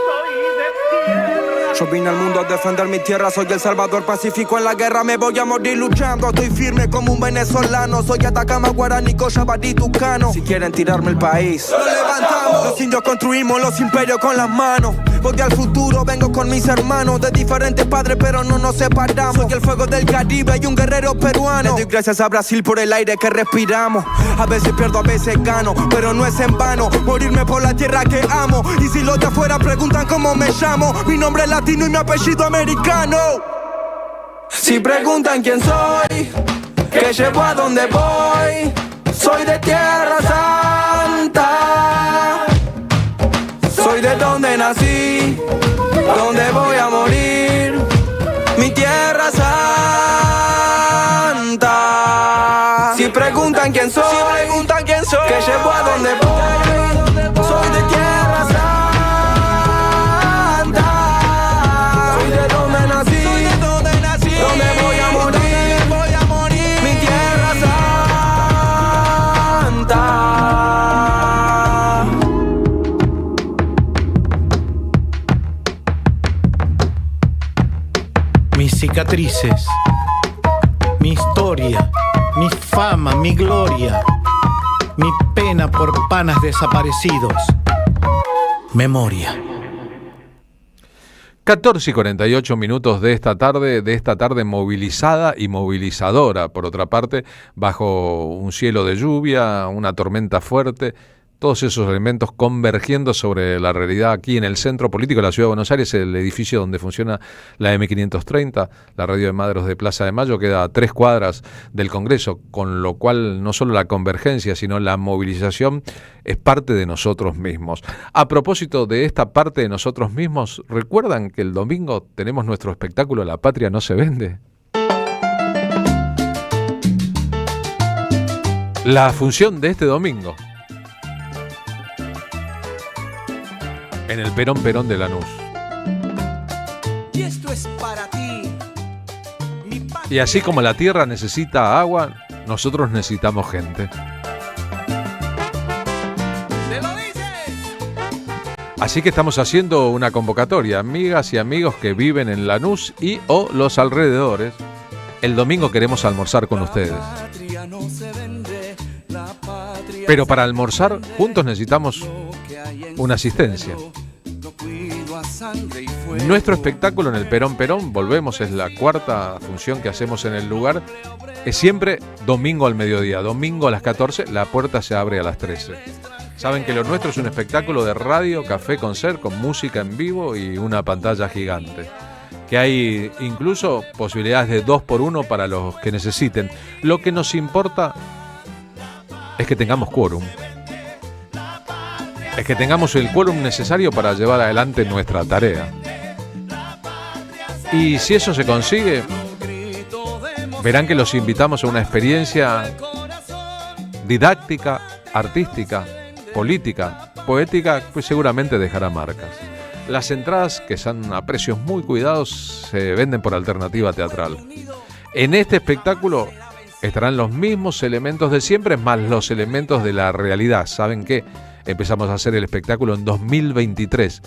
soy de tierra. Yo vine a el mundo a defender mi tierra. Soy el salvador pacífico en la guerra. Me voy a morir luchando. Estoy firme como un venezolano. Soy Atacama, Guaraní, Cochabamba, Tucano. Si quieren tirarme el país, lo levantamos. Los indios construimos los imperios con las manos. Voy al futuro, vengo con mis hermanos. De diferentes padres, pero no nos separamos. Soy el fuego del Caribe y un guerrero peruano. Le doy gracias a Brasil por el aire que respiramos. A veces pierdo, a veces gano, pero no es en vano morirme por la tierra que amo. Y si los de afuera preguntan cómo me llamo, mi nombre es latino y mi apellido americano. Si preguntan quién soy, qué llevo, a dónde voy, soy de Tierra Santa. Soy de donde nací, donde voy a morir, mi Tierra Santa. Si preguntan quién soy, qué llevo, a dónde voy, soy de Tierra Santa. Soy de donde nací, donde voy a morir, mi Tierra Santa. Mis cicatrices, mi historia, mi fama, mi gloria, mi pena por panas desaparecidos. Memoria. 14:48 de esta tarde movilizada y movilizadora, por otra parte, bajo un cielo de lluvia, una tormenta fuerte, todos esos elementos convergiendo sobre la realidad aquí en el centro político de la Ciudad de Buenos Aires, el edificio donde funciona la M530, la radio de Madros de Plaza de Mayo, queda a 3 cuadras del Congreso, con lo cual no solo la convergencia, sino la movilización es parte de nosotros mismos. A propósito de esta parte de nosotros mismos, ¿recuerdan que el domingo tenemos nuestro espectáculo La Patria no se vende? La función de este domingo en el Perón de Lanús. Y esto es para ti. Y así como la tierra necesita agua, nosotros necesitamos gente. Así que estamos haciendo una convocatoria, amigas y amigos que viven en Lanús y o los alrededores. El domingo queremos almorzar con ustedes. Pero para almorzar juntos necesitamos una asistencia. Nuestro espectáculo en el Perón, volvemos, es la 4ª función que hacemos en el lugar. Es siempre domingo al mediodía, domingo a las 14, la puerta se abre a las 13. Saben que lo nuestro es un espectáculo de radio, café concert, con música en vivo y una pantalla gigante. Que hay incluso posibilidades de 2x1 para los que necesiten. Lo que nos importa es que tengamos quórum. Es que tengamos el quórum necesario para llevar adelante nuestra tarea. Y si eso se consigue, verán que los invitamos a una experiencia didáctica, artística, política, poética, pues seguramente dejará marcas. Las entradas, que son a precios muy cuidados, se venden por alternativa teatral. En este espectáculo estarán los mismos elementos de siempre, más los elementos de la realidad. ¿Saben qué? Empezamos a hacer el espectáculo en 2023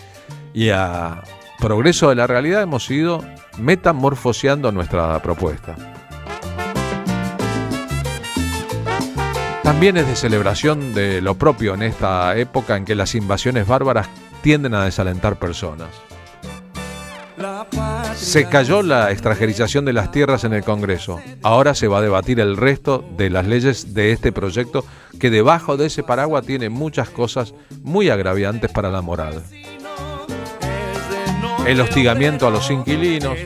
y a progreso de la realidad hemos ido metamorfoseando nuestra propuesta. También es de celebración de lo propio en esta época en que las invasiones bárbaras tienden a desalentar personas. Se cayó la extranjerización de las tierras en el Congreso. Ahora se va a debatir el resto de las leyes de este proyecto, que debajo de ese paraguas tiene muchas cosas muy agraviantes para la moral. El hostigamiento a los inquilinos,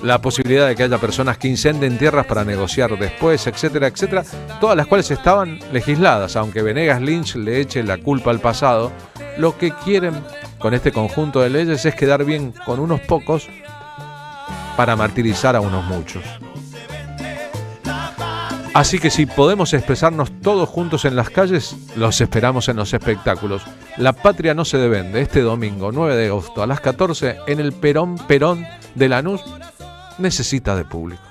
la posibilidad de que haya personas que incendien tierras para negociar después, etcétera, etcétera, todas las cuales estaban legisladas, aunque Venegas Lynch le eche la culpa al pasado. Lo que quieren con este conjunto de leyes es quedar bien con unos pocos para martirizar a unos muchos. Así que si podemos expresarnos todos juntos en las calles, los esperamos en los espectáculos. La Patria no se vende, este domingo 9 de agosto a las 14 en el Perón de Lanús. Necesita de público.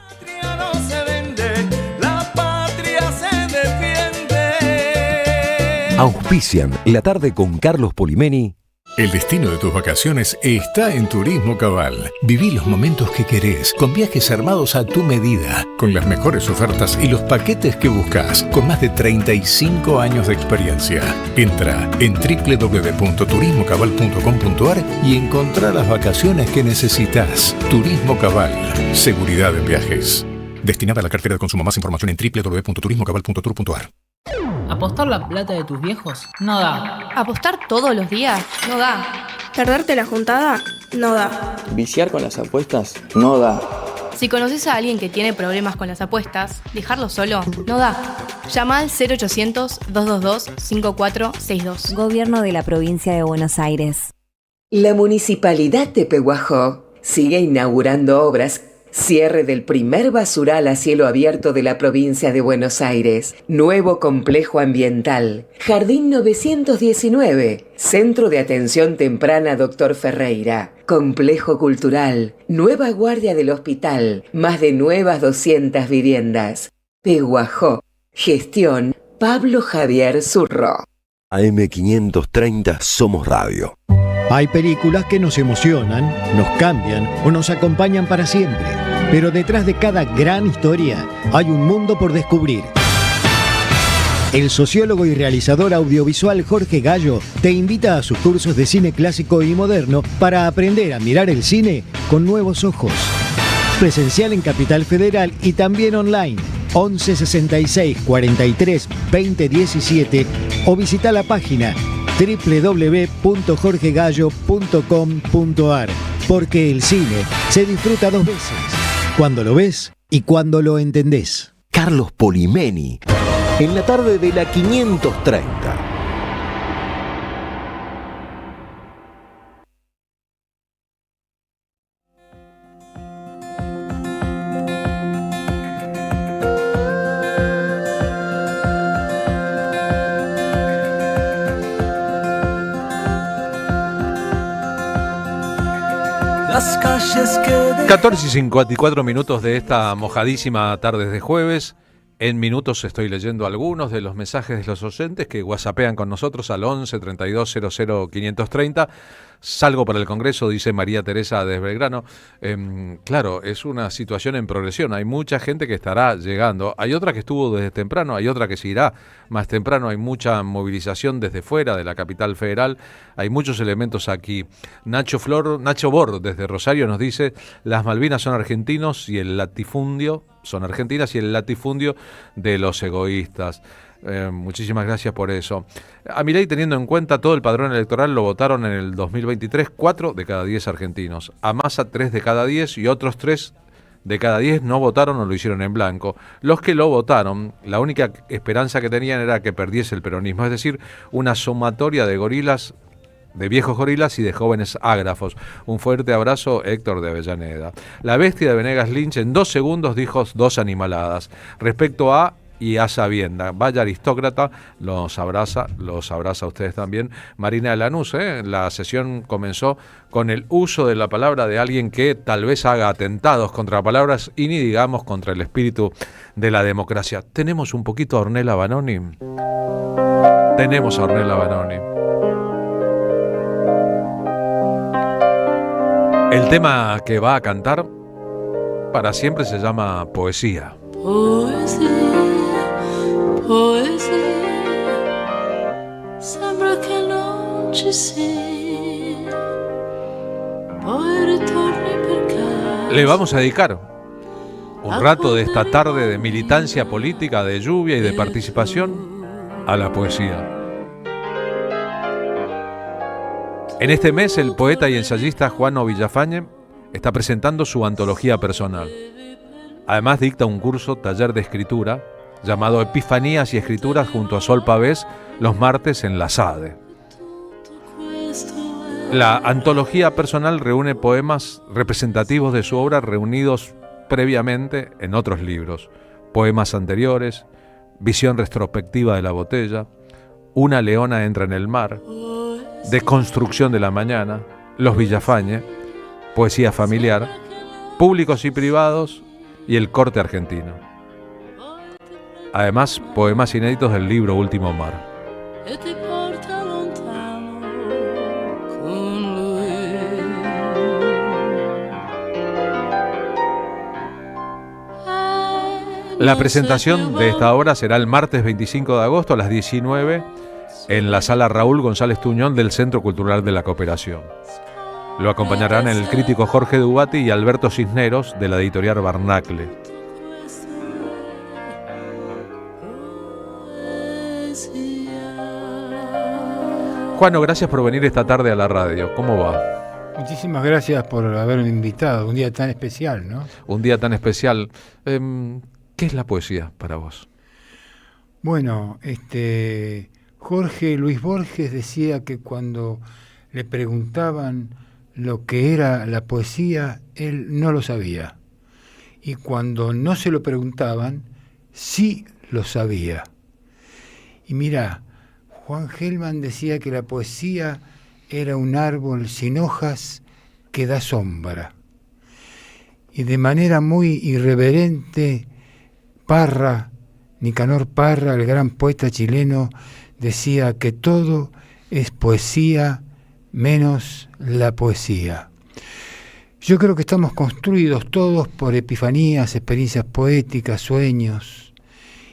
Auspician La Tarde con Carlos Polimeni El destino de tus vacaciones está en Turismo Cabal. Viví los momentos que querés, con viajes armados a tu medida, con las mejores ofertas y los paquetes que buscas, con más de 35 años de experiencia. Entra en www.turismocabal.com.ar y encontrá las vacaciones que necesitas. Turismo Cabal. Seguridad en viajes. Destinada a la cartera de consumo. Más información en www.turismocabal.tour.ar. ¿Apostar la plata de tus viejos? No da. ¿Apostar todos los días? No da. ¿Perderte la juntada? No da. ¿Viciar con las apuestas? No da. Si conoces a alguien que tiene problemas con las apuestas, dejarlo solo no da. Llama al 0800-222-5462. Gobierno de la Provincia de Buenos Aires. La Municipalidad de Pehuajó sigue inaugurando obras. Cierre del primer basural a cielo abierto de la provincia de Buenos Aires. Nuevo complejo ambiental. Jardín 919. Centro de Atención Temprana Dr. Ferreira. Complejo cultural. Nueva guardia del hospital. Más de nuevas 200 viviendas. Pehuajó. Gestión Pablo Javier Zurro. AM530 Somos Radio. Hay películas que nos emocionan, nos cambian o nos acompañan para siempre. Pero detrás de cada gran historia hay un mundo por descubrir. El sociólogo y realizador audiovisual Jorge Gallo te invita a sus cursos de cine clásico y moderno para aprender a mirar el cine con nuevos ojos. Presencial en Capital Federal y también online. 11 66 43 20 17 o visita la página www.jorgegallo.com.ar, porque el cine se disfruta dos veces, cuando lo ves y cuando lo entendés. Carlos Polimeni, en la tarde de la 530. Las calles que 14 y 54 minutos de esta mojadísima tarde de jueves. En minutos estoy leyendo algunos de los mensajes de los oyentes que whatsappean con nosotros al 11 32 00 530. Salgo para el Congreso, dice María Teresa de Belgrano. Claro, es una situación en progresión. Hay mucha gente que estará llegando. Hay otra que estuvo desde temprano, hay otra que se irá más temprano. Hay mucha movilización desde fuera de la capital federal. Hay muchos elementos aquí. Nacho Bor, desde Rosario, nos dice: las Malvinas son argentinos y el latifundio son argentinas y el latifundio de los egoístas. Muchísimas gracias por eso. A Milei, teniendo en cuenta todo el padrón electoral, lo votaron en el 2023 4 de cada 10 argentinos. A Massa 3 de cada 10 y otros 3 de cada 10 no votaron o lo hicieron en blanco. Los que lo votaron, la única esperanza que tenían era que perdiese el peronismo, es decir, una sumatoria de gorilas, de viejos gorilas y de jóvenes ágrafos. Un fuerte abrazo, Héctor de Avellaneda. La bestia de Venegas Lynch en 2 segundos dijo 2 animaladas. Respecto a y a sabienda, vaya aristócrata, los abraza a ustedes también. Marina de Lanús, la sesión comenzó con el uso de la palabra de alguien que tal vez haga atentados contra palabras y ni digamos contra el espíritu de la democracia. ¿Tenemos un poquito a Ornella Vanoni? Tenemos a Ornella Vanoni. El tema que va a cantar para siempre se llama Poesía. Poesia, sembra che non ci sia, poi ritorni per casa. Le vamos a dedicar un rato de esta tarde de militancia política, de lluvia y de participación a la poesía. En este mes, el poeta y ensayista Juano Villafañe está presentando su antología personal. Además, dicta un curso taller de escritura llamado Epifanías y Escrituras junto a Sol Pavés los martes en la SADE. La antología personal reúne poemas representativos de su obra reunidos previamente en otros libros, poemas anteriores, visión retrospectiva de la botella, Una leona entra en el mar, Desconstrucción de la mañana, Los Villafañe, Poesía familiar, Públicos y privados y El corte argentino. Además, poemas inéditos del libro Último Mar. La presentación de esta obra será el martes 25 de agosto a las 19 en la sala Raúl González Tuñón del Centro Cultural de la Cooperación. Lo acompañarán el crítico Jorge Dubati y Alberto Cisneros de la editorial Barnacle. Juano, gracias por venir esta tarde a la radio. ¿Cómo va? Muchísimas gracias por haberme invitado, un día tan especial, ¿no? Un día tan especial. ¿Qué es la poesía para vos? Bueno, Jorge Luis Borges decía que cuando le preguntaban lo que era la poesía, él no lo sabía. Y cuando no se lo preguntaban, sí lo sabía. Y mirá, Juan Gelman decía que la poesía era un árbol sin hojas que da sombra. Y de manera muy irreverente, Nicanor Parra, el gran poeta chileno, decía que todo es poesía menos la poesía. Yo creo que estamos construidos todos por epifanías, experiencias poéticas, sueños,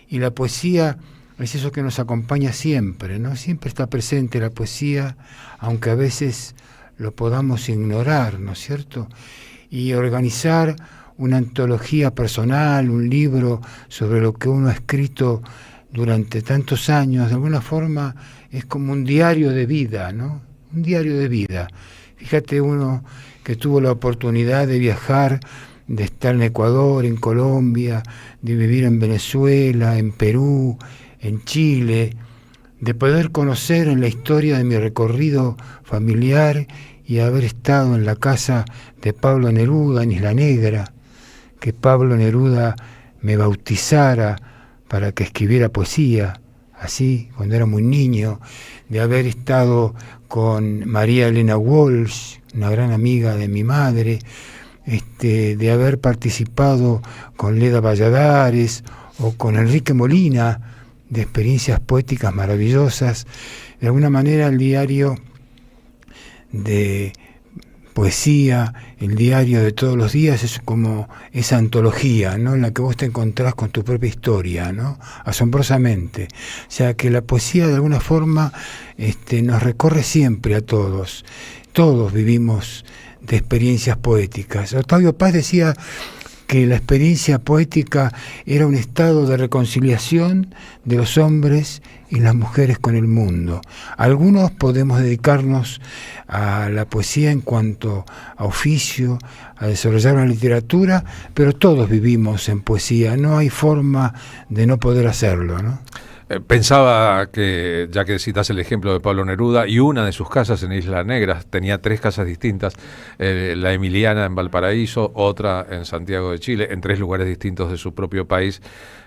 y la poesía es eso que nos acompaña siempre, ¿no? Siempre está presente la poesía, aunque a veces lo podamos ignorar, ¿no es cierto? Y organizar una antología personal, un libro sobre lo que uno ha escrito durante tantos años, de alguna forma es como un diario de vida, ¿no? Un diario de vida. Fíjate, uno que tuvo la oportunidad de viajar, de estar en Ecuador, en Colombia, de vivir en Venezuela, en Perú, en Chile, de poder conocer en la historia de mi recorrido familiar y haber estado en la casa de Pablo Neruda en Isla Negra, que Pablo Neruda me bautizara para que escribiera poesía, así, cuando era muy niño, de haber estado con María Elena Walsh, una gran amiga de mi madre, de haber participado con Leda Valladares o con Enrique Molina, de experiencias poéticas maravillosas. De alguna manera el diario de poesía, el diario de todos los días, es como esa antología, ¿no? En la que vos te encontrás con tu propia historia, ¿no? Asombrosamente. O sea que la poesía de alguna forma nos recorre siempre a todos. Todos vivimos de experiencias poéticas. Octavio Paz decía que la experiencia poética era un estado de reconciliación de los hombres y las mujeres con el mundo. Algunos podemos dedicarnos a la poesía en cuanto a oficio, a desarrollar una literatura, pero todos vivimos en poesía, no hay forma de no poder hacerlo, ¿no? Pensaba que, ya que citas el ejemplo de Pablo Neruda, y una de sus casas en Isla Negra, tenía 3 casas distintas, la Emiliana en Valparaíso, otra en Santiago de Chile, en 3 lugares distintos de su propio país.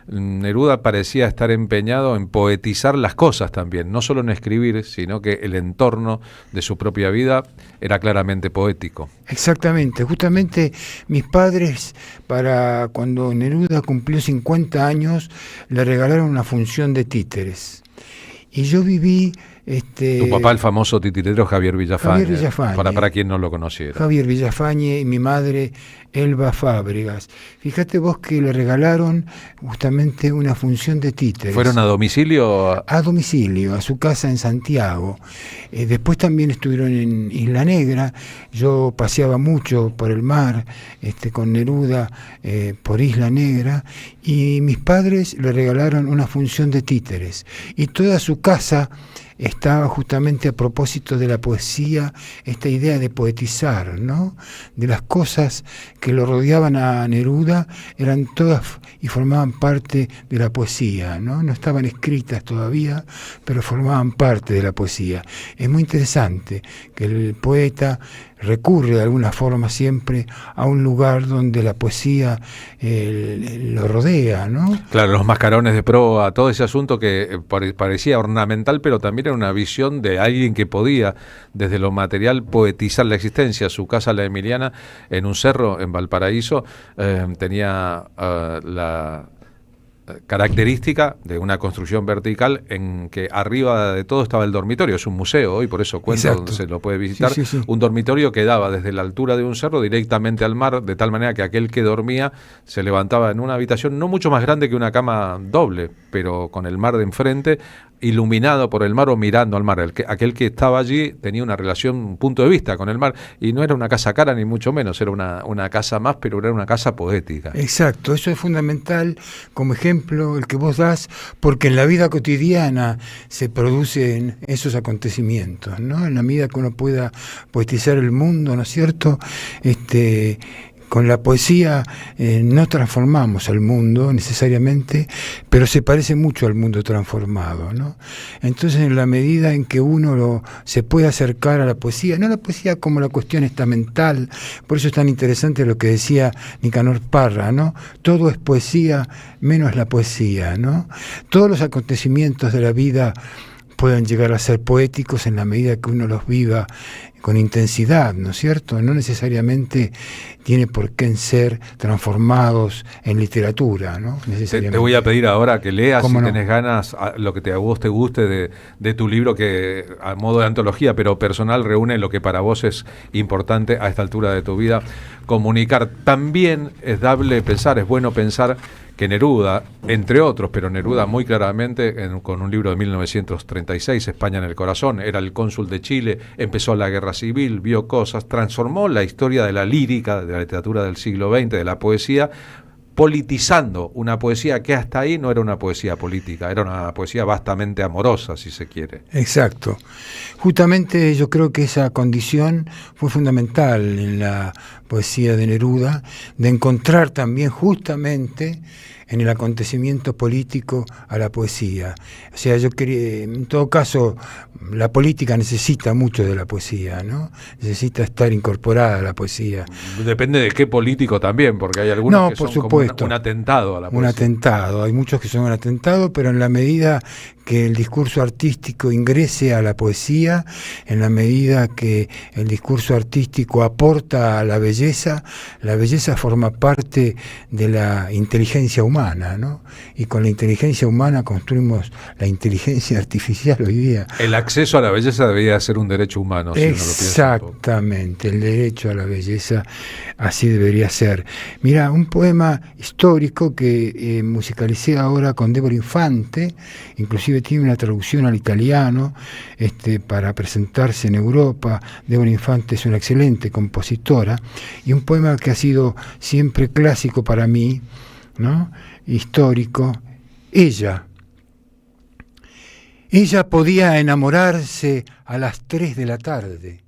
Neruda parecía estar empeñado en poetizar las cosas también, no solo en escribir, sino que el entorno de su propia vida era claramente poético. Exactamente, justamente mis padres, para cuando Neruda cumplió 50 años, le regalaron una función de títeres. Y yo viví... Tu papá, el famoso titirero Javier Villafañe, Villafañe. Para quien no lo conociera. Javier Villafañe y mi madre Elba Fábregas. Fíjate vos que le regalaron justamente una función de títeres. ¿Fueron a domicilio? A domicilio, a su casa en Santiago. Después también estuvieron en Isla Negra. Yo paseaba mucho por el mar con Neruda por Isla Negra, y mis padres le regalaron una función de títeres. Y toda su casa estaba justamente a propósito de la poesía, esta idea de poetizar, ¿no? De las cosas que lo rodeaban a Neruda, eran todas y formaban parte de la poesía, ¿no? No estaban escritas todavía, pero formaban parte de la poesía. Es muy interesante que el poeta recurre de alguna forma siempre a un lugar donde la poesía lo rodea, ¿no? Claro, los mascarones de proa, todo ese asunto que parecía ornamental, pero también era una visión de alguien que podía, desde lo material, poetizar la existencia. Su casa, la Emiliana, en un cerro en Valparaíso, tenía característica de una construcción vertical en que arriba de todo estaba el dormitorio. Es un museo hoy, por eso cuento, donde se lo puede visitar. Sí, sí, sí. Un dormitorio que daba desde la altura de un cerro directamente al mar, de tal manera que aquel que dormía se levantaba en una habitación no mucho más grande que una cama doble, pero con el mar de enfrente, iluminado por el mar o mirando al mar. Aquel que estaba allí tenía una relación, un punto de vista con el mar, y no era una casa cara ni mucho menos, era una casa más, pero era una casa poética. Exacto, eso es fundamental como ejemplo el que vos das, porque en la vida cotidiana se producen esos acontecimientos, ¿no? En la medida que uno pueda poetizar el mundo, ¿no es cierto? Con la poesía no transformamos al mundo necesariamente, pero se parece mucho al mundo transformado, ¿no? Entonces, en la medida en que uno se puede acercar a la poesía, no la poesía como la cuestión estamental, por eso es tan interesante lo que decía Nicanor Parra, ¿no? Todo es poesía menos la poesía, ¿no? Todos los acontecimientos de la vida pueden llegar a ser poéticos en la medida que uno los viva con intensidad, ¿no es cierto? No necesariamente tiene por qué ser transformados en literatura, ¿no? Te voy a pedir ahora que leas, si tenés no? ganas, lo que a vos te guste de tu libro, que a modo de antología, pero personal, reúne lo que para vos es importante a esta altura de tu vida comunicar. También es bueno pensar que Neruda, entre otros, pero Neruda muy claramente, con un libro de 1936, España en el corazón, era el cónsul de Chile, empezó la guerra civil, vio cosas, transformó la historia de la lírica, de la literatura del siglo XX, de la poesía, politizando una poesía que hasta ahí no era una poesía política, era una poesía vastamente amorosa, si se quiere. Exacto. Justamente yo creo que esa condición fue fundamental en la poesía de Neruda, de encontrar también justamente en el acontecimiento político a la poesía. O sea, yo quería, en todo caso, la política necesita mucho de la poesía, ¿no? Necesita estar incorporada a la poesía. Depende de qué político también, porque hay algunos que son como un atentado a la poesía. Un atentado, hay muchos que son un atentado, pero en la medida que el discurso artístico ingrese a la poesía, en la medida que el discurso artístico aporta a la belleza forma parte de la inteligencia humana, ¿no? Y con la inteligencia humana construimos la inteligencia artificial hoy día. El acceso a la belleza debería ser un derecho humano. Si Exactamente, el derecho a la belleza así debería ser. Mira, un poema histórico que musicalicé ahora con Débora Infante, inclusive tiene una traducción al italiano para presentarse en Europa. Débora Infante es una excelente compositora, y un poema que ha sido siempre clásico para mí, ¿no? Histórico. Ella podía enamorarse a las 3 de la tarde,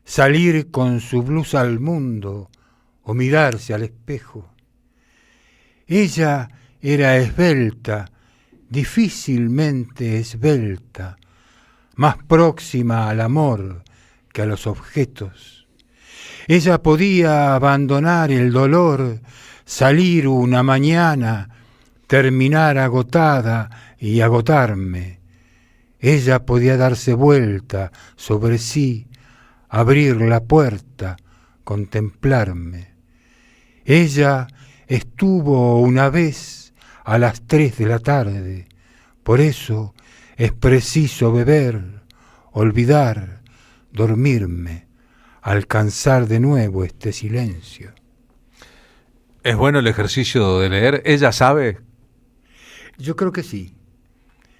salir con su blusa al mundo o mirarse al espejo. Ella era esbelta, difícilmente esbelta, más próxima al amor que a los objetos. Ella podía abandonar el dolor, salir una mañana, terminar agotada y agotarme. Ella podía darse vuelta sobre sí, abrir la puerta, contemplarme. Ella estuvo una vez a las 3 de la tarde, por eso es preciso beber, olvidar, dormirme, alcanzar de nuevo este silencio. ¿Es bueno el ejercicio de leer? ¿Ella sabe? Yo creo que sí.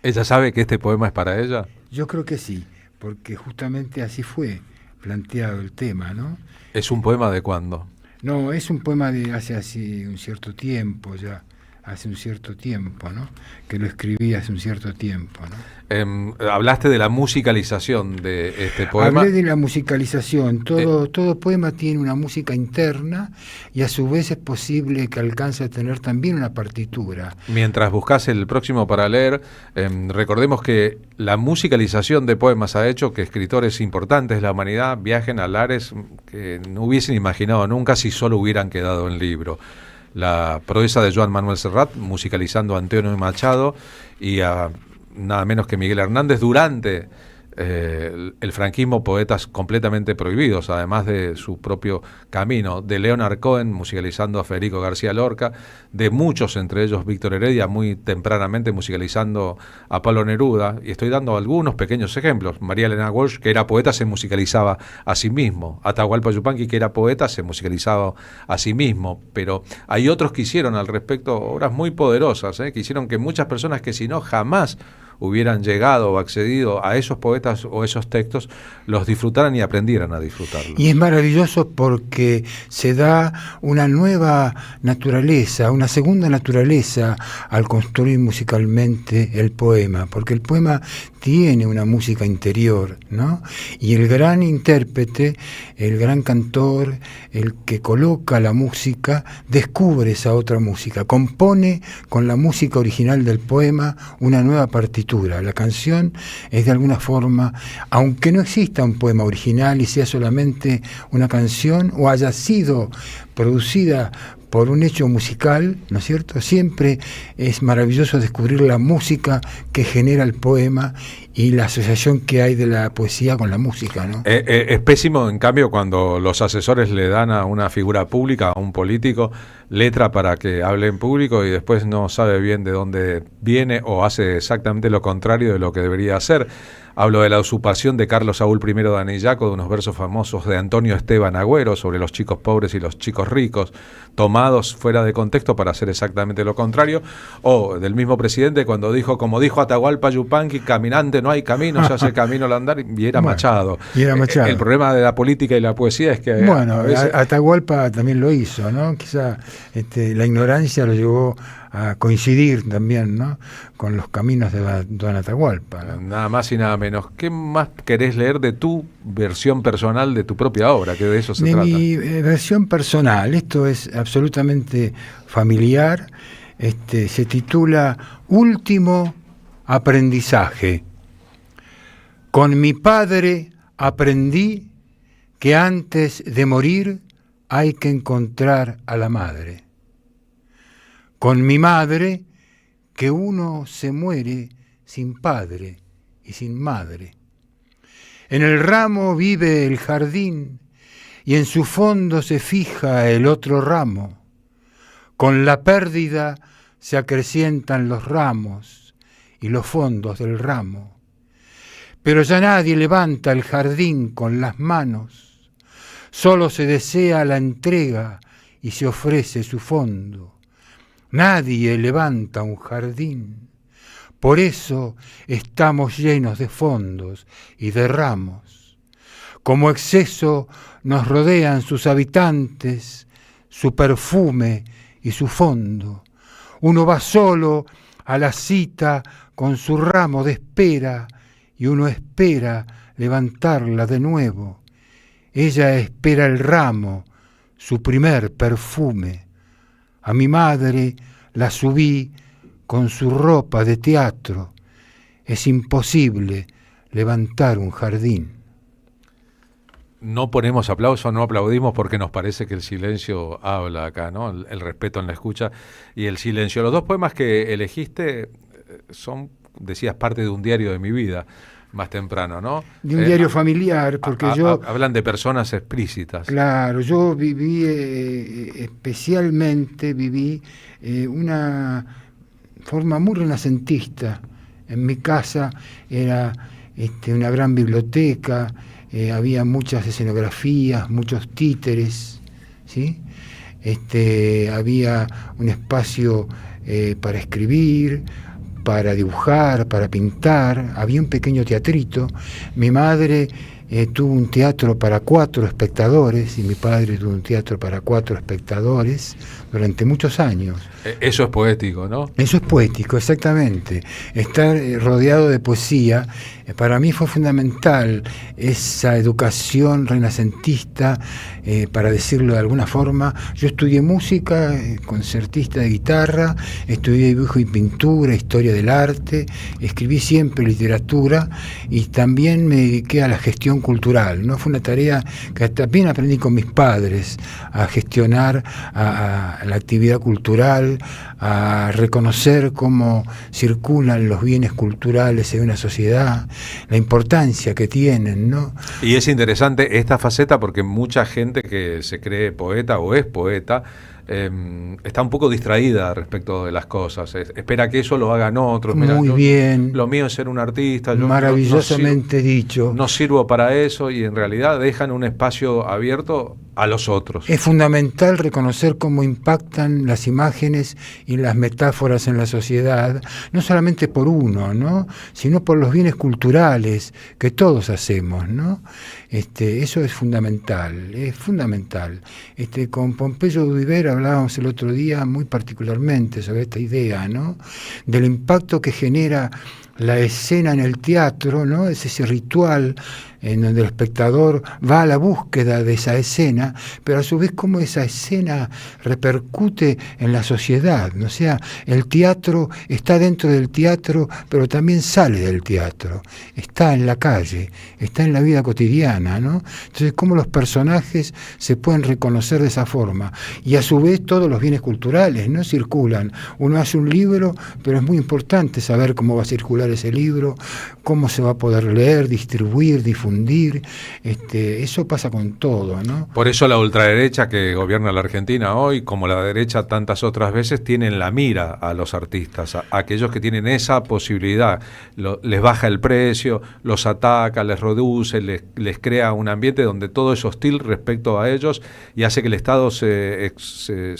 ¿Ella sabe que este poema es para ella? Yo creo que sí, porque justamente así fue planteado el tema, ¿no? ¿Es un poema de cuándo? No, es un poema de hace un cierto tiempo ya, ¿no? Que lo escribí hace un cierto tiempo, ¿no? Hablaste de la musicalización de este poema. Hablé de la musicalización. Todo poema tiene una música interna y a su vez es posible que alcance a tener también una partitura. Mientras buscas el próximo para leer, recordemos que la musicalización de poemas ha hecho que escritores importantes de la humanidad viajen a lares que no hubiesen imaginado nunca si solo hubieran quedado en libro. La proeza de Joan Manuel Serrat, musicalizando a Antonio Machado y a nada menos que Miguel Hernández durante el franquismo, poetas completamente prohibidos, además de su propio camino, de Leonard Cohen musicalizando a Federico García Lorca, de muchos, entre ellos Víctor Heredia, muy tempranamente musicalizando a Pablo Neruda, y estoy dando algunos pequeños ejemplos. María Elena Walsh, que era poeta, se musicalizaba a sí mismo. Atahualpa Yupanqui, que era poeta, se musicalizaba a sí mismo, pero hay otros que hicieron al respecto obras muy poderosas, que hicieron que muchas personas que si no jamás hubieran llegado o accedido a esos poetas o esos textos, los disfrutaran y aprendieran a disfrutarlos. Y es maravilloso porque se da una nueva naturaleza, una segunda naturaleza al construir musicalmente el poema, porque el poema tiene una música interior, ¿no? Y el gran intérprete, el gran cantor, el que coloca la música, descubre esa otra música, compone con la música original del poema una nueva partitura. La canción es de alguna forma, aunque no exista un poema original y sea solamente una canción o haya sido producida por un hecho musical, ¿no es cierto? Siempre es maravilloso descubrir la música que genera el poema y la asociación que hay de la poesía con la música, ¿no? Es pésimo, en cambio, cuando los asesores le dan a una figura pública, a un político, letra para que hable en público y después no sabe bien de dónde viene o hace exactamente lo contrario de lo que debería hacer. Hablo de la usurpación de Carlos Saúl I de Anillaco, de unos versos famosos de Antonio Esteban Agüero sobre los chicos pobres y los chicos ricos, tomados fuera de contexto para hacer exactamente lo contrario, o del mismo presidente cuando dijo, como dijo Atahualpa Yupanqui, caminante no hay camino, se hace camino al andar, y era Machado. Y era Machado. El problema de la política y la poesía es que bueno, a veces... Atahualpa también lo hizo, ¿no? Quizá la ignorancia lo llevó a coincidir también, ¿no?, con los caminos de Don Atahualpa, ¿no? Nada más y nada menos. ¿Qué más querés leer de tu versión personal de tu propia obra? Que de eso se trata. Mi versión personal, esto es absolutamente familiar, se titula Último aprendizaje. Con mi padre aprendí que antes de morir hay que encontrar a la madre. Con mi madre, que uno se muere sin padre y sin madre. En el ramo vive el jardín y en su fondo se fija el otro ramo. Con la pérdida se acrecientan los ramos y los fondos del ramo. Pero ya nadie levanta el jardín con las manos, solo se desea la entrega y se ofrece su fondo. Nadie levanta un jardín, por eso estamos llenos de fondos y de ramos. Como exceso nos rodean sus habitantes, su perfume y su fondo. Uno va solo a la cita con su ramo de espera y uno espera levantarla de nuevo. Ella espera el ramo, su primer perfume. A mi madre la subí con su ropa de teatro. Es imposible levantar un jardín. No ponemos aplauso, no aplaudimos porque nos parece que el silencio habla acá, ¿no? El respeto en la escucha y el silencio. Los dos poemas que elegiste son, decías, parte de un diario de mi vida, más temprano, ¿no? De un diario familiar, porque yo... Hablan de personas explícitas. Claro, yo viví, especialmente viví una forma muy renacentista. En mi casa era una gran biblioteca, había muchas escenografías, muchos títeres, ¿sí? Había un espacio para escribir, para dibujar, para pintar, había un pequeño teatrito. Mi madre tuvo un teatro para 4 espectadores y mi padre tuvo un teatro para 4 espectadores durante muchos años. Eso es poético, ¿no? Eso es poético, exactamente. Estar rodeado de poesía, para mí fue fundamental esa educación renacentista, para decirlo de alguna forma. Yo estudié música, concertista de guitarra, estudié dibujo y pintura, historia del arte, escribí siempre literatura y también me dediqué a la gestión cultural, ¿no? Fue una tarea que también aprendí con mis padres, a gestionar a la actividad cultural, a reconocer cómo circulan los bienes culturales en una sociedad, la importancia que tienen, ¿no? Y es interesante esta faceta porque mucha gente que se cree poeta o es poeta está un poco distraída respecto de las cosas. Espera que eso lo hagan otros. Mira, muy bien. Lo mío es ser un artista. Yo maravillosamente dicho. No sirvo para eso y en realidad dejan un espacio abierto a los otros. Es fundamental reconocer cómo impactan las imágenes y las metáforas en la sociedad, no solamente por uno, ¿no? Sino por los bienes culturales que todos hacemos, ¿no? Eso es fundamental, es fundamental. Con Pompeyo Duviver hablábamos el otro día muy particularmente sobre esta idea, ¿no? Del impacto que genera la escena en el teatro, ¿no? Es ese ritual en donde el espectador va a la búsqueda de esa escena, pero a su vez cómo esa escena repercute en la sociedad, ¿no? O sea, el teatro está dentro del teatro, pero también sale del teatro, está en la calle, está en la vida cotidiana, ¿no? Entonces, cómo los personajes se pueden reconocer de esa forma, y a su vez todos los bienes culturales, ¿no? Circulan. Uno hace un libro, pero es muy importante saber cómo va a circular ese libro, cómo se va a poder leer, distribuir, difundir. Eso pasa con todo, ¿no? Por eso la ultraderecha que gobierna la Argentina hoy, como la derecha tantas otras veces, tienen la mira a los artistas, a aquellos que tienen esa posibilidad. Les baja el precio, los ataca, les reduce, les crea un ambiente donde todo es hostil respecto a ellos y hace que el Estado se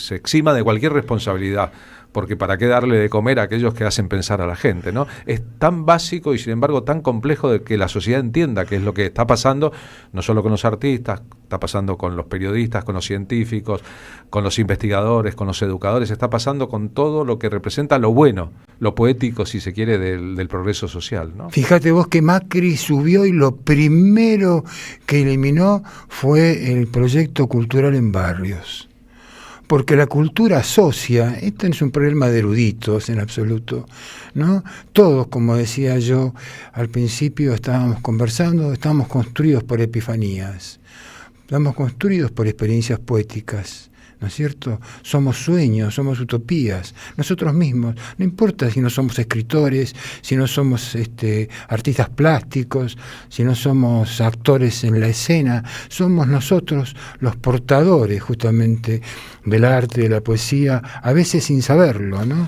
exima de cualquier responsabilidad. Porque para qué darle de comer a aquellos que hacen pensar a la gente, ¿no? Es tan básico y sin embargo tan complejo de que la sociedad entienda qué es lo que está pasando, no solo con los artistas, está pasando con los periodistas, con los científicos, con los investigadores, con los educadores, está pasando con todo lo que representa lo bueno, lo poético, si se quiere, del progreso social, ¿no? Fíjate vos que Macri subió y lo primero que eliminó fue el proyecto cultural en barrios. Porque la cultura asocia, esto no es un problema de eruditos en absoluto, ¿no? Todos, como decía yo al principio, estábamos conversando, estábamos construidos por epifanías, estamos construidos por experiencias poéticas, ¿no es cierto? Somos sueños, somos utopías, nosotros mismos, no importa si no somos escritores, si no somos artistas plásticos, si no somos actores en la escena, somos nosotros los portadores justamente del arte, de la poesía, a veces sin saberlo, ¿no?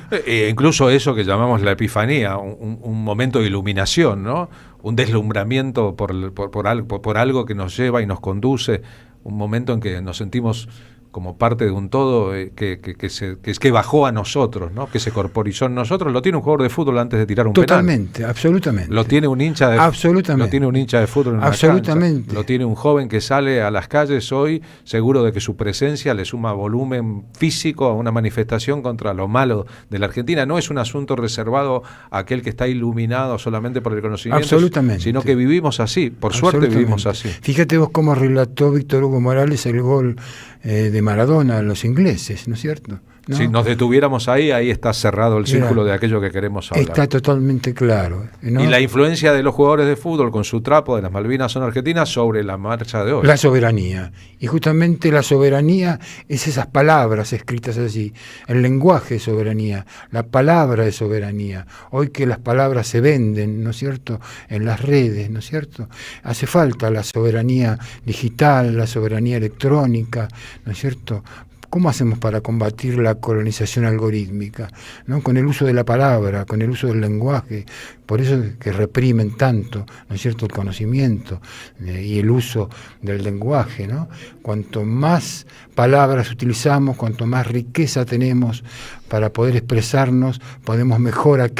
Incluso eso que llamamos la epifanía, un momento de iluminación, ¿no? Un deslumbramiento por algo que nos lleva y nos conduce, un momento en que nos sentimos como parte de un todo que bajó a nosotros, ¿no? Que se corporizó en nosotros. Lo tiene un jugador de fútbol antes de tirar un penal. Totalmente, absolutamente. Lo tiene un hincha de fútbol en una cancha. Lo tiene un joven que sale a las calles hoy seguro de que su presencia le suma volumen físico a una manifestación contra lo malo de la Argentina. No es un asunto reservado a aquel que está iluminado solamente por el conocimiento, sino que vivimos así, por suerte vivimos así. Fíjate vos cómo relató Víctor Hugo Morales el gol de Maradona a los ingleses, ¿no es cierto? ¿No? Si nos detuviéramos ahí está cerrado el círculo de aquello que queremos hablar. Está totalmente claro, ¿no? Y la influencia de los jugadores de fútbol con su trapo de las Malvinas son argentinas sobre la marcha de hoy. La soberanía. Y justamente la soberanía es esas palabras escritas así, el lenguaje de soberanía, la palabra de soberanía. Hoy que las palabras se venden, ¿no es cierto?, en las redes, ¿no es cierto? Hace falta la soberanía digital, la soberanía electrónica, ¿no es cierto? ¿Cómo hacemos para combatir la colonización algorítmica? ¿No? Con el uso de la palabra, con el uso del lenguaje. Por eso que reprimen tanto, ¿no es cierto?, el conocimiento y el uso del lenguaje, ¿no? Cuanto más palabras utilizamos, cuanto más riqueza tenemos para poder expresarnos, podemos mejor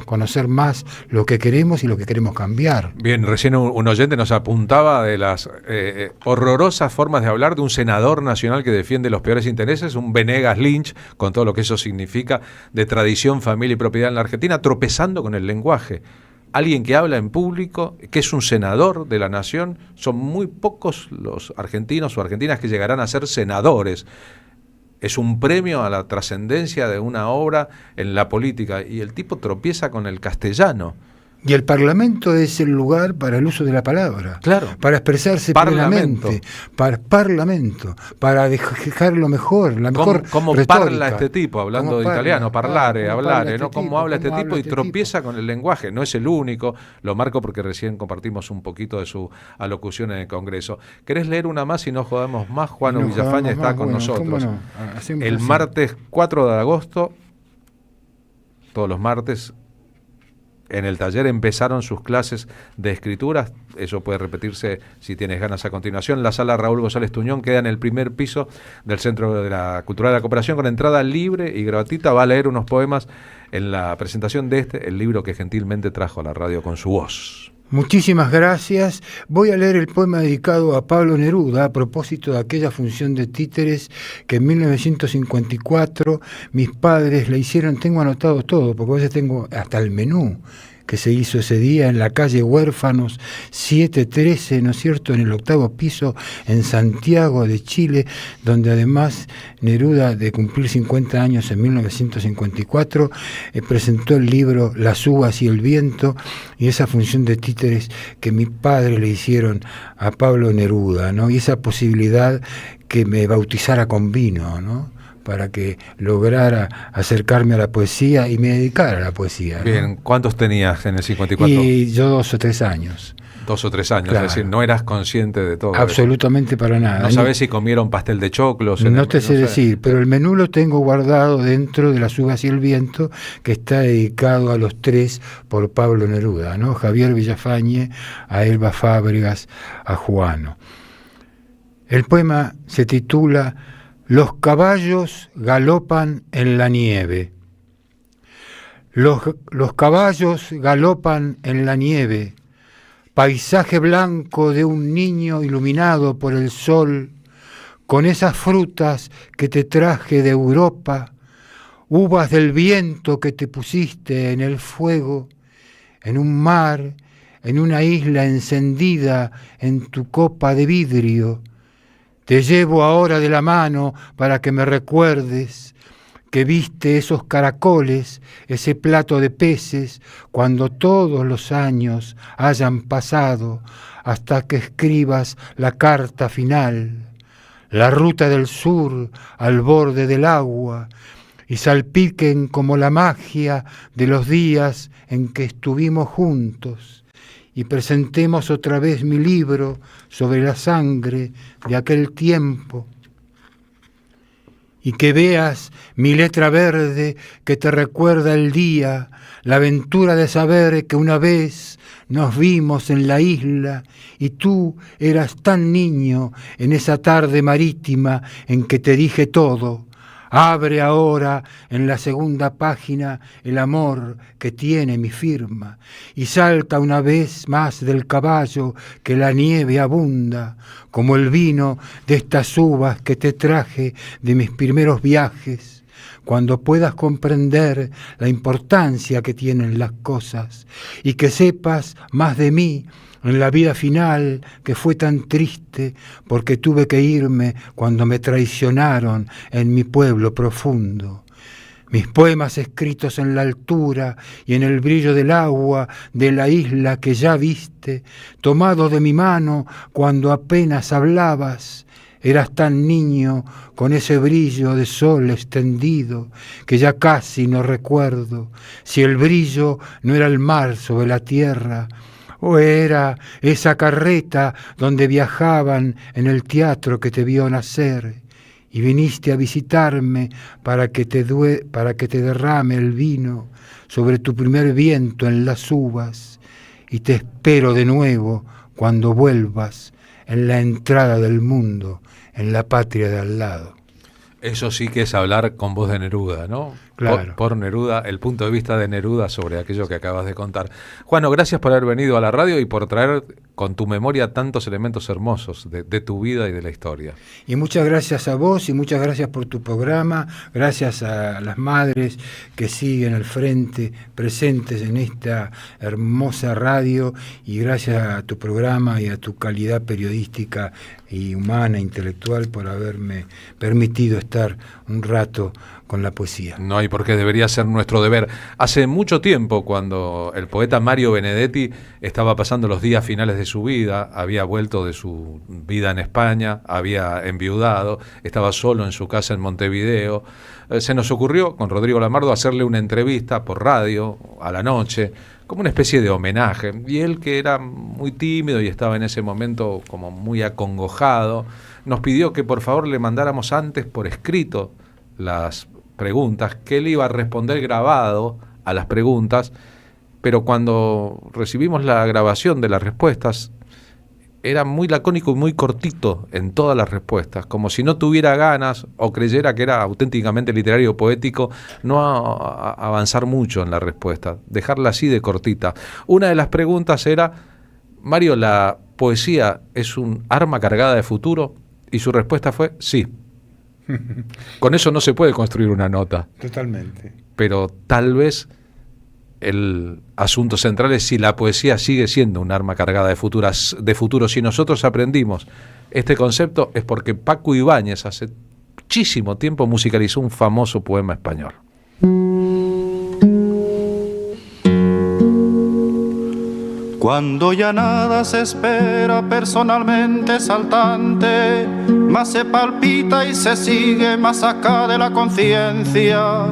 conocer más lo que queremos y lo que queremos cambiar. Bien, recién un oyente nos apuntaba de las horrorosas formas de hablar de un senador nacional que defiende los peores intereses, un Venegas Lynch, con todo lo que eso significa de tradición, familia y propiedad en la Argentina, tropezando con el lenguaje. Alguien que habla en público, que es un senador de la nación, son muy pocos los argentinos o argentinas que llegarán a ser senadores. Es un premio a la trascendencia de una obra en la política y el tipo tropieza con el castellano. Y el Parlamento es el lugar para el uso de la palabra, claro, para expresarse plenamente, para dejarlo mejor, la mejor ¿Cómo retórica. parla este tipo, hablando de italiano, parlare, hablare, ¿no? ¿Cómo habla este tipo? Y tropieza con el lenguaje, no es el único, lo marco porque recién compartimos un poquito de su alocución en el Congreso. ¿Querés leer una más y no jodamos más? Juan Villafañe está con nosotros. No? El martes 4 de agosto, todos los martes, en el taller empezaron sus clases de escritura. Eso puede repetirse si tienes ganas a continuación. La sala Raúl González Tuñón queda en el primer piso del Centro de la Cultural de la Cooperación, con entrada libre y gratuita. Va a leer unos poemas en la presentación de el libro que gentilmente trajo a la radio con su voz. Muchísimas gracias. Voy a leer el poema dedicado a Pablo Neruda a propósito de aquella función de títeres que en 1954 mis padres le hicieron. Tengo anotado todo, porque a veces tengo hasta el menú que se hizo ese día en la calle Huérfanos 713, ¿no es cierto?, en el 8º piso, en Santiago de Chile, donde además Neruda, de cumplir 50 años en 1954, presentó el libro Las uvas y el viento, y esa función de títeres que mi padre le hicieron a Pablo Neruda, ¿no?, y esa posibilidad que me bautizara con vino, ¿no?, para que lograra acercarme a la poesía y me dedicara a la poesía, ¿no? Bien, ¿cuántos tenías en el 54? Y yo 2 o 3 años. 2 o 3 años, claro. Es decir, no eras consciente de todo. Absolutamente para nada. No sabés si comieron pastel de choclos. No te sé decir, pero el menú lo tengo guardado dentro de Las uvas y el viento, que está dedicado a los 3 por Pablo Neruda, ¿no? Javier Villafañe, a Elba Fábregas, a Juano. El poema se titula Los caballos galopan en la nieve. Los caballos galopan en la nieve, paisaje blanco de un niño iluminado por el sol, con esas frutas que te traje de Europa, uvas del viento que te pusiste en el fuego, en un mar, en una isla encendida en tu copa de vidrio. Te llevo ahora de la mano para que me recuerdes que viste esos caracoles, ese plato de peces, cuando todos los años hayan pasado hasta que escribas la carta final, la ruta del sur al borde del agua, y salpiquen como la magia de los días en que estuvimos juntos, y presentemos otra vez mi libro sobre la sangre de aquel tiempo, y que veas mi letra verde que te recuerda el día, la aventura de saber que una vez nos vimos en la isla y tú eras tan niño en esa tarde marítima en que te dije todo. Abre ahora en la segunda página el amor que tiene mi firma y salta una vez más del caballo que la nieve abunda, como el vino de estas uvas que te traje de mis primeros viajes, cuando puedas comprender la importancia que tienen las cosas y que sepas más de mí en la vida final que fue tan triste porque tuve que irme cuando me traicionaron en mi pueblo profundo. Mis poemas escritos en la altura y en el brillo del agua de la isla que ya viste, tomado de mi mano cuando apenas hablabas, eras tan niño con ese brillo de sol extendido que ya casi no recuerdo si el brillo no era el mar sobre la tierra, o era esa carreta donde viajaban en el teatro que te vio nacer, y viniste a visitarme para que te derrame el vino sobre tu primer viento en las uvas, y te espero de nuevo cuando vuelvas en la entrada del mundo, en la patria de al lado. Eso sí que es hablar con voz de Neruda, ¿no? Claro. Por Neruda, el punto de vista de Neruda sobre aquello que acabas de contar. Juano, gracias por haber venido a la radio y por traer con tu memoria tantos elementos hermosos de tu vida y de la historia. Y muchas gracias a vos y muchas gracias por tu programa, gracias a las madres que siguen al frente, presentes en esta hermosa radio, y gracias a tu programa y a tu calidad periodística y humana, intelectual, por haberme permitido estar un rato con la poesía. No hay por qué, debería ser nuestro deber. Hace mucho tiempo, cuando el poeta Mario Benedetti estaba pasando los días finales de su vida, había vuelto de su vida en España, había enviudado, estaba solo en su casa en Montevideo, se nos ocurrió con Rodrigo Lamardo hacerle una entrevista por radio a la noche, como una especie de homenaje, y él, que era muy tímido y estaba en ese momento como muy acongojado, nos pidió que por favor le mandáramos antes por escrito las preguntas, que él iba a responder grabado a las preguntas, pero cuando recibimos la grabación de las respuestas era muy lacónico y muy cortito en todas las respuestas, como si no tuviera ganas o creyera que era auténticamente literario o poético, no avanzar mucho en la respuesta, dejarla así de cortita. Una de las preguntas era: Mario, ¿la poesía es un arma cargada de futuro? Y su respuesta fue sí. Con eso no se puede construir una nota. Totalmente. Pero tal vez el asunto central es si la poesía sigue siendo un arma cargada de futuro. Si nosotros aprendimos este concepto es porque Paco Ibáñez hace muchísimo tiempo musicalizó un famoso poema español. Cuando ya nada se espera personalmente saltante, más se palpita y se sigue más acá de la conciencia,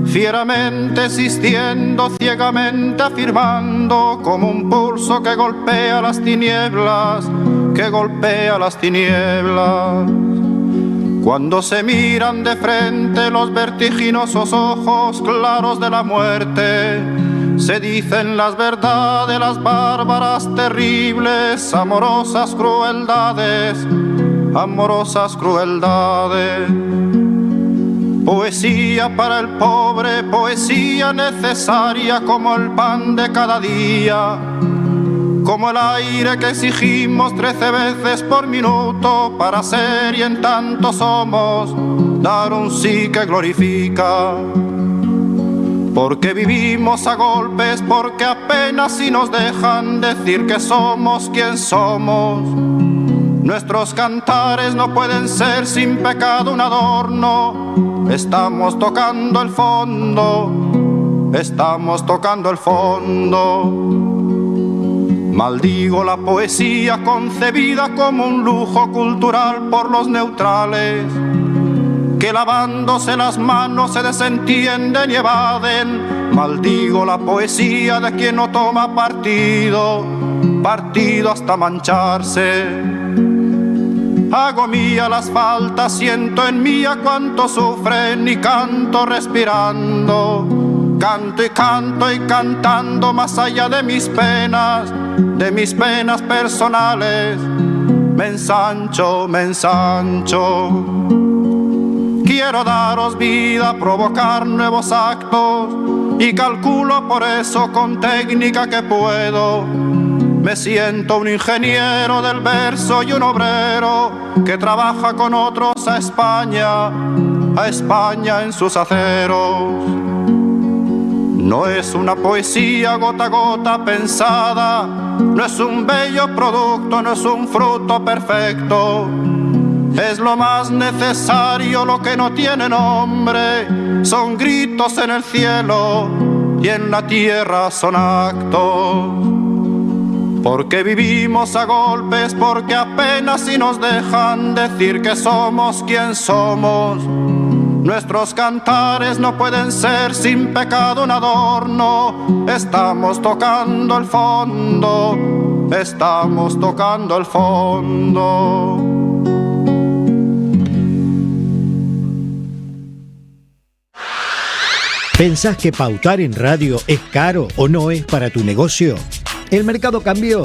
fieramente existiendo, ciegamente afirmando, como un pulso que golpea las tinieblas, que golpea las tinieblas. Cuando se miran de frente los vertiginosos ojos claros de la muerte, se dicen las verdades, las bárbaras, terribles, amorosas crueldades, amorosas crueldades. Poesía para el pobre, poesía necesaria como el pan de cada día, como el aire que exigimos 13 veces por minuto para ser y en tanto somos, dar un sí que glorifica. Porque vivimos a golpes, porque apenas si nos dejan decir que somos quien somos. Nuestros cantares no pueden ser sin pecado un adorno. Estamos tocando el fondo, estamos tocando el fondo. Maldigo la poesía concebida como un lujo cultural por los neutrales, que lavándose las manos se desentienden y evaden. Maldigo la poesía de quien no toma partido, partido hasta mancharse. Hago mía las faltas, siento en mía cuánto sufren y canto respirando. Canto y cantando más allá de mis penas personales. Me ensancho, me ensancho. Quiero daros vida, provocar nuevos actos y calculo por eso con técnica que puedo. Me siento un ingeniero del verso y un obrero que trabaja con otros a España en sus aceros. No es una poesía gota a gota pensada, no es un bello producto, no es un fruto perfecto. Es lo más necesario, lo que no tiene nombre. Son gritos en el cielo y en la tierra son actos. Porque vivimos a golpes, porque apenas si nos dejan decir que somos quien somos. Nuestros cantares no pueden ser sin pecado un adorno. Estamos tocando el fondo, estamos tocando el fondo. ¿Pensás que pautar en radio es caro o no es para tu negocio? El mercado cambió.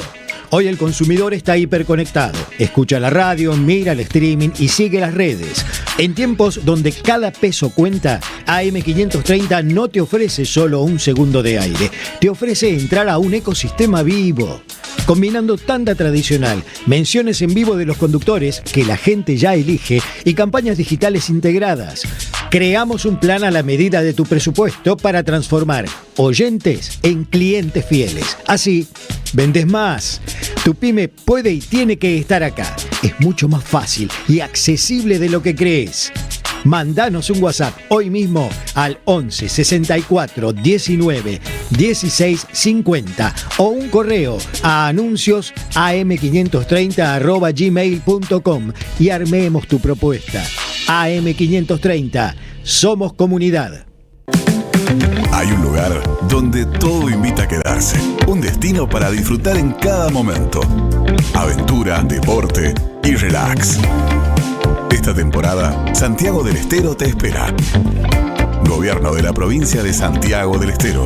Hoy el consumidor está hiperconectado. Escucha la radio, mira el streaming y sigue las redes. En tiempos donde cada peso cuenta, AM530 no te ofrece solo un segundo de aire. Te ofrece entrar a un ecosistema vivo, combinando tanda tradicional, menciones en vivo de los conductores que la gente ya elige y campañas digitales integradas. Creamos un plan a la medida de tu presupuesto para transformar oyentes en clientes fieles. Así, ¿Vendes más? Tu pyme puede y tiene que estar acá. Es mucho más fácil y accesible de lo que crees. Mandanos un WhatsApp hoy mismo al 11 64 19 16 50 o un correo a anuncios.am530@gmail.com y armemos tu propuesta. AM530, somos comunidad. Hay un lugar donde todo invita a quedarse. Un destino para disfrutar en cada momento. Aventura, deporte y relax. Esta temporada, Santiago del Estero te espera. Gobierno de la provincia de Santiago del Estero.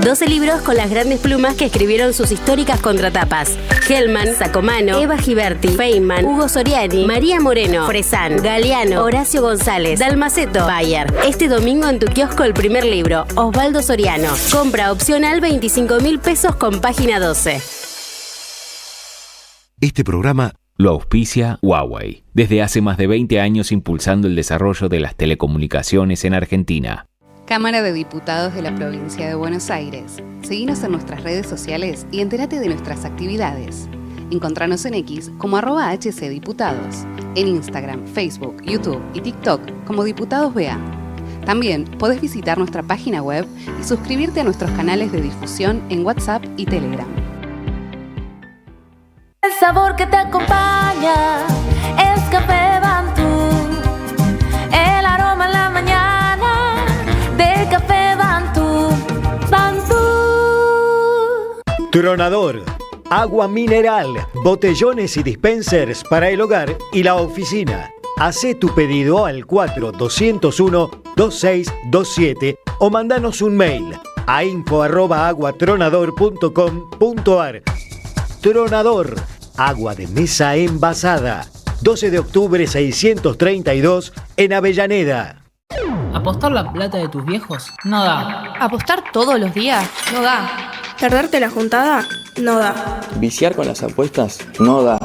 12 libros con las grandes plumas que escribieron sus históricas contratapas. Hellman, Sacomano, Eva Giberti, Feynman, Hugo Soriani, María Moreno, Fresán, Galeano, Horacio González, Dalmaceto, Bayer. Este domingo en tu kiosco el primer libro, Osvaldo Soriano. Compra opcional 25.000 pesos con página 12. Este programa lo auspicia Huawei, desde hace más de 20 años impulsando el desarrollo de las telecomunicaciones en Argentina. Cámara de Diputados de la Provincia de Buenos Aires. Seguinos en nuestras redes sociales y entérate de nuestras actividades. Encontranos en X como @HCDiputados, en Instagram, Facebook, YouTube y TikTok como Diputados BA. También podés visitar nuestra página web y suscribirte a nuestros canales de difusión en WhatsApp y Telegram. El sabor que te acompaña es Café Bantú. El aroma en la mañana de Café Bantú. Bantú. Tronador, agua mineral, botellones y dispensers para el hogar y la oficina. Hacé tu pedido al 4201-2627 o mandanos un mail a info@aguatronador.com.ar. Tronador, agua de mesa envasada. 12 de octubre 632 en Avellaneda. ¿Apostar la plata de tus viejos? No da. ¿Apostar todos los días? No da. ¿Perderte la juntada? No da. ¿Viciar con las apuestas? No da.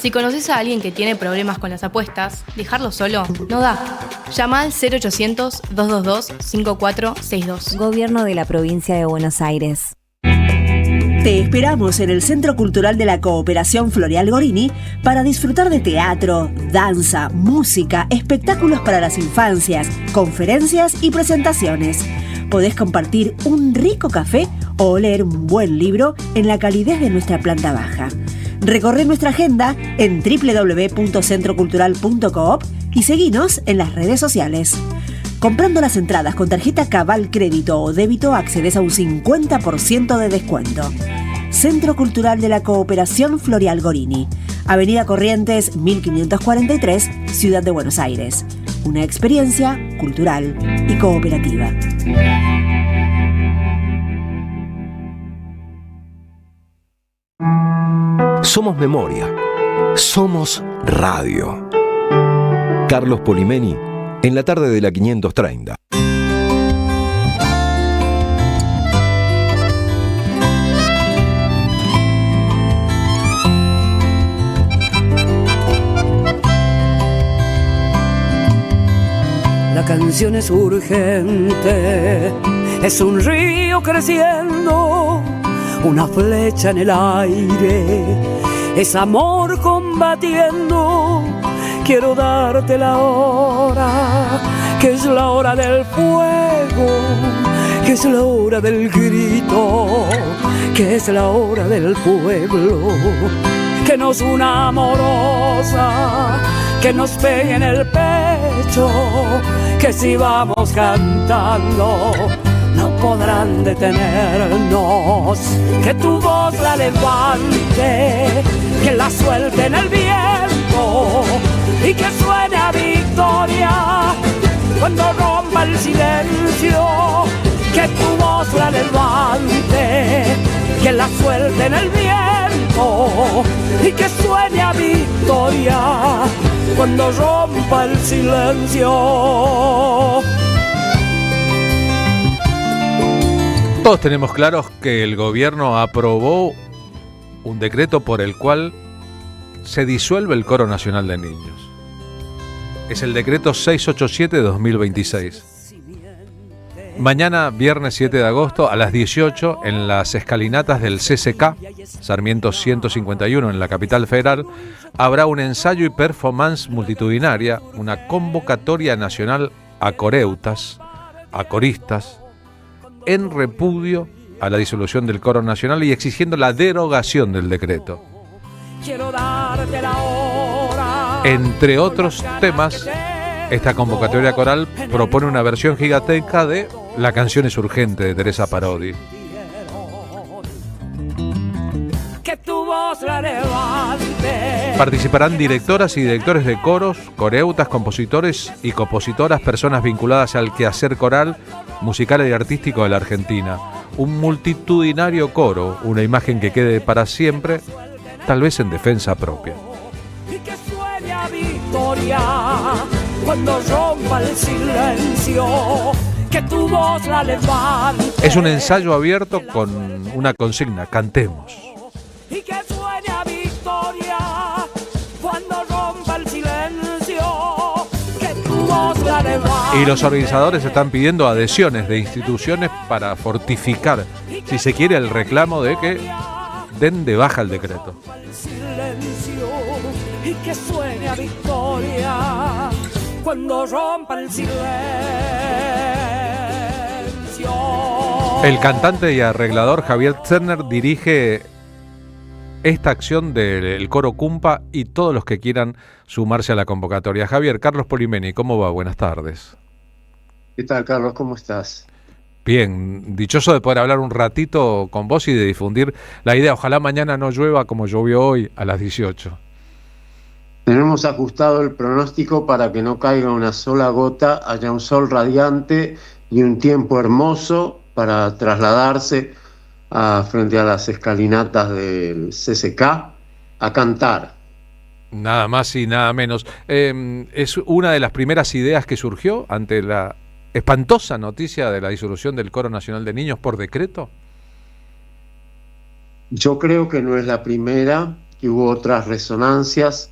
Si conoces a alguien que tiene problemas con las apuestas, dejarlo solo no da. Llama al 0800-222-5462. Gobierno de la Provincia de Buenos Aires. Te esperamos en el Centro Cultural de la Cooperación Floreal Gorini para disfrutar de teatro, danza, música, espectáculos para las infancias, conferencias y presentaciones. Podés compartir un rico café o leer un buen libro en la calidez de nuestra planta baja. Recorre nuestra agenda en www.centrocultural.coop y seguinos en las redes sociales. Comprando las entradas con tarjeta Cabal Crédito o Débito accedes a un 50% de descuento. Centro Cultural de la Cooperación Floreal Gorini, Avenida Corrientes 1543, Ciudad de Buenos Aires. Una experiencia cultural y cooperativa. Somos memoria. Somos radio. Carlos Polimeni, en la tarde de la 530. La canción es urgente, es un río creciendo, una flecha en el aire, es amor combatiendo. Quiero darte la hora, que es la hora del fuego, que es la hora del grito, que es la hora del pueblo, que nos una amorosa, que nos pegue en el pecho, que si vamos cantando no podrán detenernos, que tu voz la levante, que la suelte en el viento y que suene a victoria cuando rompa el silencio, que tu voz la levante, que la suelte en el viento y que suene a victoria cuando rompa el silencio. Todos tenemos claros que el gobierno aprobó un decreto por el cual se disuelve el Coro Nacional de Niños. Es el decreto 687 de 2026. Mañana, viernes 7 de agosto, a las 18, en las escalinatas del CCK, Sarmiento 151, en la capital federal, habrá un ensayo y performance multitudinaria, una convocatoria nacional a coreutas, a coristas, en repudio a la disolución del coro nacional y exigiendo la derogación del decreto. Quiero darte la hora. Entre otros temas, esta convocatoria coral propone una versión gigantesca de La canción es urgente de Teresa Parodi. Que tu voz la levante. Participarán directoras y directores de coros, coreutas, compositores y compositoras, personas vinculadas al quehacer coral, musical y artístico de la Argentina. Un multitudinario coro, una imagen que quede para siempre, tal vez en defensa propia. Y que suene a victoria cuando rompa el silencio. Que tu voz la levante. Es un ensayo abierto con una consigna: cantemos. Y que suene a victoria cuando rompa el silencio. Que tu voz la levante. Y los organizadores están pidiendo adhesiones de instituciones para fortificar, si se quiere, el reclamo de que den de baja el decreto. Silencio. Y que suene a victoria cuando rompa el silencio. El cantante y arreglador Javier Zerner dirige esta acción del coro Cumpa y todos los que quieran sumarse a la convocatoria. Javier, Carlos Polimeni, ¿cómo va? Buenas tardes. ¿Qué tal, Carlos? ¿Cómo estás? Bien, dichoso de poder hablar un ratito con vos y de difundir la idea. Ojalá mañana no llueva como llovió hoy a las 18. Tenemos ajustado el pronóstico para que no caiga una sola gota, haya un sol radiante y un tiempo hermoso para trasladarse frente a las escalinatas del CCK a cantar. Nada más y nada menos. Es una de las primeras ideas que surgió ante la espantosa noticia de la disolución del Coro Nacional de Niños por decreto. Yo creo que no es la primera, que hubo otras resonancias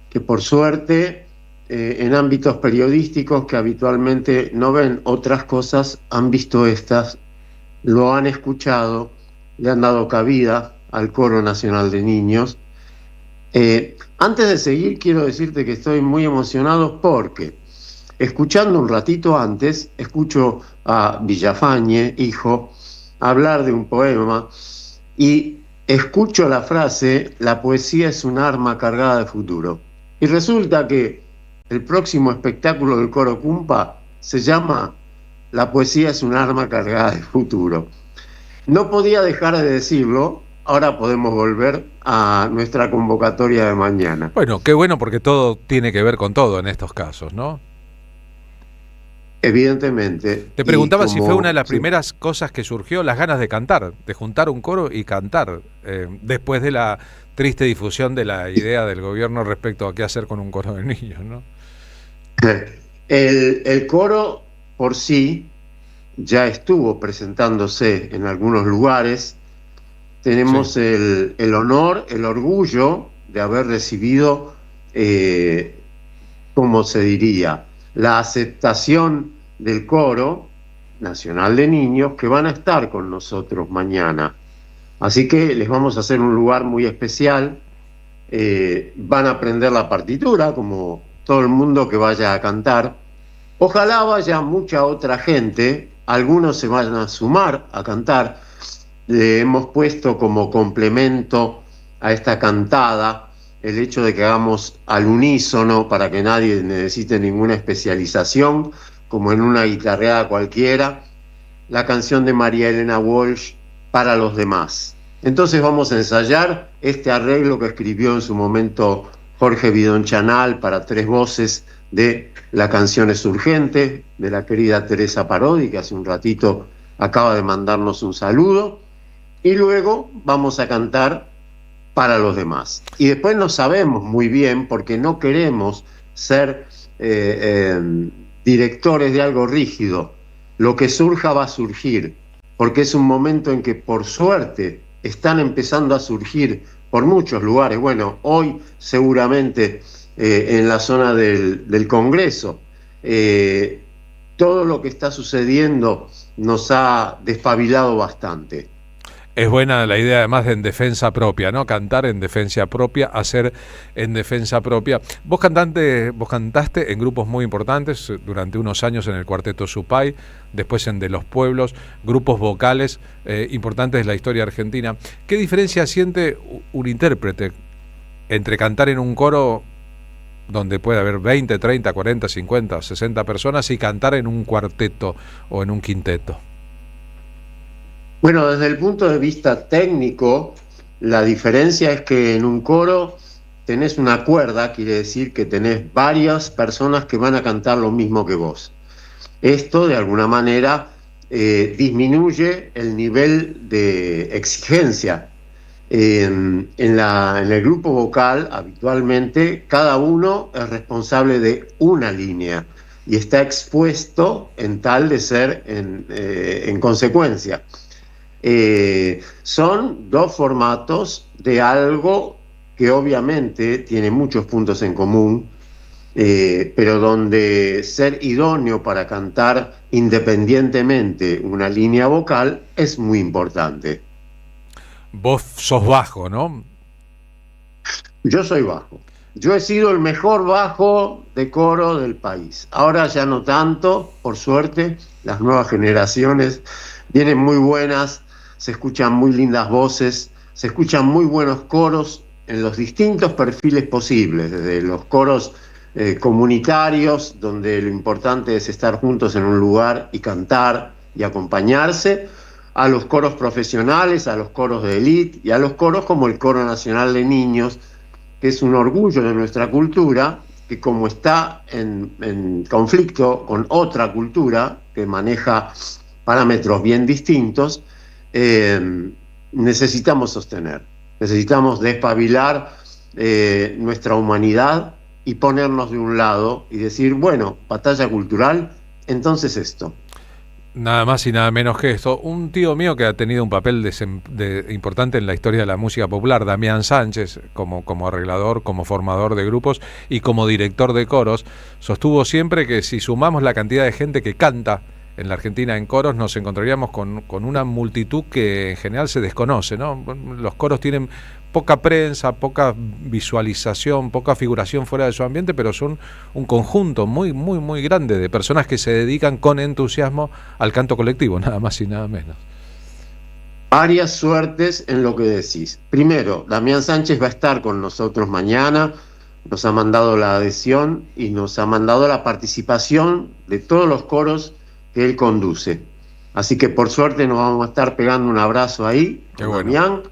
que por suerte en ámbitos periodísticos que habitualmente no ven otras cosas, han visto estas, lo han escuchado, le han dado cabida al Coro Nacional de Niños. Antes de seguir, quiero decirte que estoy muy emocionado porque, escuchando un ratito antes, escucho a Villafañe, hijo, hablar de un poema y escucho la frase: la poesía es un arma cargada de futuro. Y resulta que el próximo espectáculo del Coro Cumpa se llama La poesía es un arma cargada de futuro. No podía dejar de decirlo. Ahora podemos volver a nuestra convocatoria de mañana. Bueno, qué bueno, porque todo tiene que ver con todo en estos casos, ¿no? Evidentemente. Te preguntaba si fue una de las primeras cosas que surgió, las ganas de cantar, de juntar un coro y cantar, después de la triste difusión de la idea del gobierno respecto a qué hacer con un coro de niños, ¿no? El coro por sí ya estuvo presentándose en algunos lugares. Tenemos sí. el honor, el orgullo de haber recibido, ¿cómo se diría?, la aceptación del Coro Nacional de Niños, que van a estar con nosotros mañana. Así que les vamos a hacer un lugar muy especial. Van a aprender la partitura, como todo el mundo que vaya a cantar. Ojalá vaya mucha otra gente, algunos se vayan a sumar a cantar. Le hemos puesto como complemento a esta cantada el hecho de que hagamos al unísono para que nadie necesite ninguna especialización, como en una guitarreada cualquiera, la canción de María Elena Walsh, Para los demás. Entonces vamos a ensayar este arreglo que escribió en su momento Jorge Vidonchanal para 3 voces de La canción es urgente, de la querida Teresa Parodi, que hace un ratito acaba de mandarnos un saludo, y luego vamos a cantar Para los demás. Y después no sabemos muy bien, porque no queremos ser directores de algo rígido. Lo que surja va a surgir, porque es un momento en que por suerte están empezando a surgir por muchos lugares. Bueno, hoy seguramente en la zona del Congreso, todo lo que está sucediendo nos ha despabilado bastante. Es buena la idea, además, de en defensa propia, ¿no? Cantar en defensa propia, hacer en defensa propia. Vos cantaste en grupos muy importantes durante unos años en el Cuarteto Supay, después en De los Pueblos, grupos vocales importantes de la historia argentina. ¿Qué diferencia siente un intérprete entre cantar en un coro donde puede haber 20, 30, 40, 50, 60 personas y cantar en un cuarteto o en un quinteto? Bueno, desde el punto de vista técnico, la diferencia es que en un coro tenés una cuerda, quiere decir que tenés varias personas que van a cantar lo mismo que vos. Esto, de alguna manera, disminuye el nivel de exigencia. En el grupo vocal, habitualmente, cada uno es responsable de una línea y está expuesto en tal de ser en consecuencia. Son dos formatos de algo que obviamente tiene muchos puntos en común, pero donde ser idóneo para cantar independientemente una línea vocal es muy importante. Vos sos bajo, ¿no? Yo soy bajo. Yo he sido el mejor bajo de coro del país. Ahora ya no tanto, por suerte, las nuevas generaciones vienen muy buenas. Se escuchan muy lindas voces, se escuchan muy buenos coros en los distintos perfiles posibles, desde los coros comunitarios, donde lo importante es estar juntos en un lugar y cantar y acompañarse, a los coros profesionales, a los coros de élite y a los coros como el Coro Nacional de Niños, que es un orgullo de nuestra cultura, que como está en conflicto con otra cultura que maneja parámetros bien distintos, necesitamos sostener, necesitamos despabilar nuestra humanidad y ponernos de un lado y decir, bueno, batalla cultural, entonces esto. Nada más y nada menos que esto. Un tío mío que ha tenido un papel importante en la historia de la música popular, Damián Sánchez, como arreglador, como formador de grupos y como director de coros, sostuvo siempre que si sumamos la cantidad de gente que canta en la Argentina en coros, nos encontraríamos con una multitud que en general se desconoce, ¿no? Los coros tienen poca prensa, poca visualización, poca figuración fuera de su ambiente, pero son un conjunto muy, muy, muy grande de personas que se dedican con entusiasmo al canto colectivo, nada más y nada menos. Varias suertes en lo que decís. Primero, Damián Sánchez va a estar con nosotros mañana, nos ha mandado la adhesión y nos ha mandado la participación de todos los coros que él conduce. Así que por suerte nos vamos a estar pegando un abrazo ahí con Damián.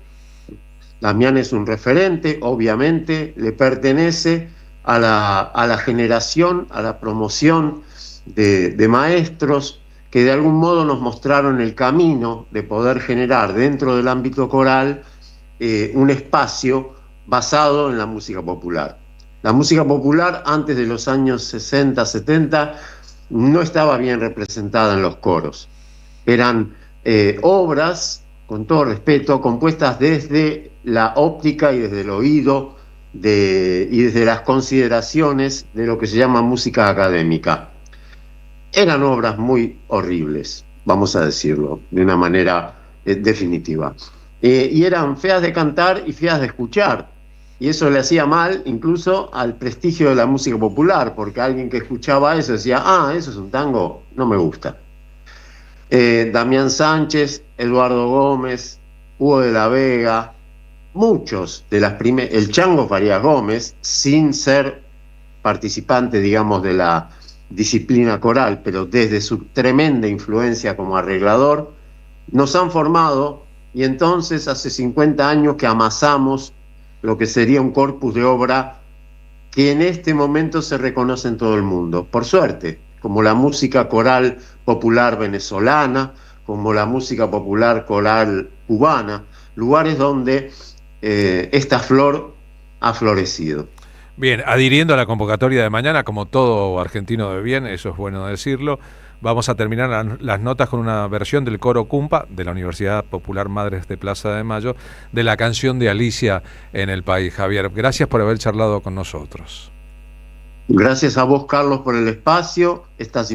Damián es un referente, obviamente, le pertenece a la generación, a la promoción de maestros que de algún modo nos mostraron el camino de poder generar dentro del ámbito coral un espacio basado en la música popular. La música popular antes de los años 60, 70 no estaba bien representada en los coros. Eran obras, con todo respeto, compuestas desde la óptica y desde el oído y desde las consideraciones de lo que se llama música académica. Eran obras muy horribles, vamos a decirlo de una manera definitiva. Y eran feas de cantar y feas de escuchar. Y eso le hacía mal incluso al prestigio de la música popular, porque alguien que escuchaba eso decía, eso es un tango, no me gusta. Damián Sánchez, Eduardo Gómez, Hugo de la Vega, muchos de las primeras, el Chango Farías Gómez, sin ser participante, digamos, de la disciplina coral, pero desde su tremenda influencia como arreglador, nos han formado, y entonces hace 50 años que amasamos lo que sería un corpus de obra que en este momento se reconoce en todo el mundo, por suerte, como la música coral popular venezolana, como la música popular coral cubana, lugares donde esta flor ha florecido. Bien, adhiriendo a la convocatoria de mañana, como todo argentino de bien, eso es bueno decirlo, vamos a terminar las notas con una versión del coro Cumpa de la Universidad Popular Madres de Plaza de Mayo de la canción de Alicia en el País. Javier, gracias por haber charlado con nosotros. Gracias a vos, Carlos, por el espacio. Están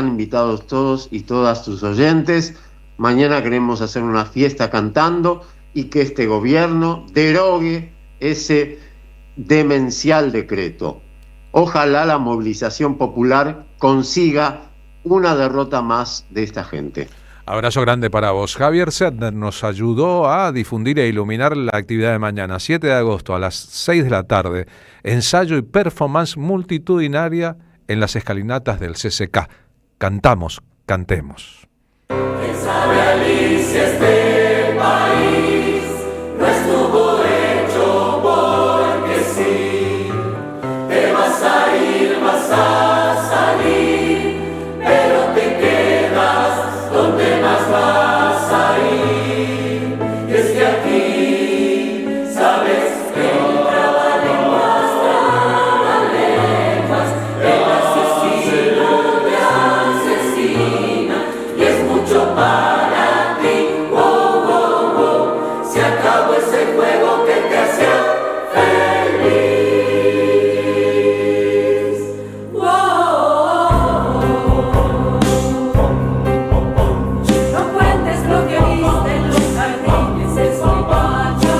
invitados todos y todas tus oyentes. Mañana queremos hacer una fiesta cantando y que este gobierno derogue ese demencial decreto. Ojalá la movilización popular consiga una derrota más de esta gente. Abrazo grande para vos. Javier Sedner nos ayudó a difundir e iluminar la actividad de mañana, 7 de agosto a las 6 de la tarde. Ensayo y performance multitudinaria en las escalinatas del CCK. Cantamos, cantemos. ¿Quién sabe, Alicia, este país no estuvo hecho porque sí? Te vas a ir, vas a salir, pero te quedas donde más vas a ir. Y es que aquí, sabes que trabalenguas, el asesino te asesina, y es mucho para ti. Oh, oh, oh. Se acabó ese juego que te hacía feliz. Oh, oh, oh. No cuentes lo que viste en los jardines, es muy macho.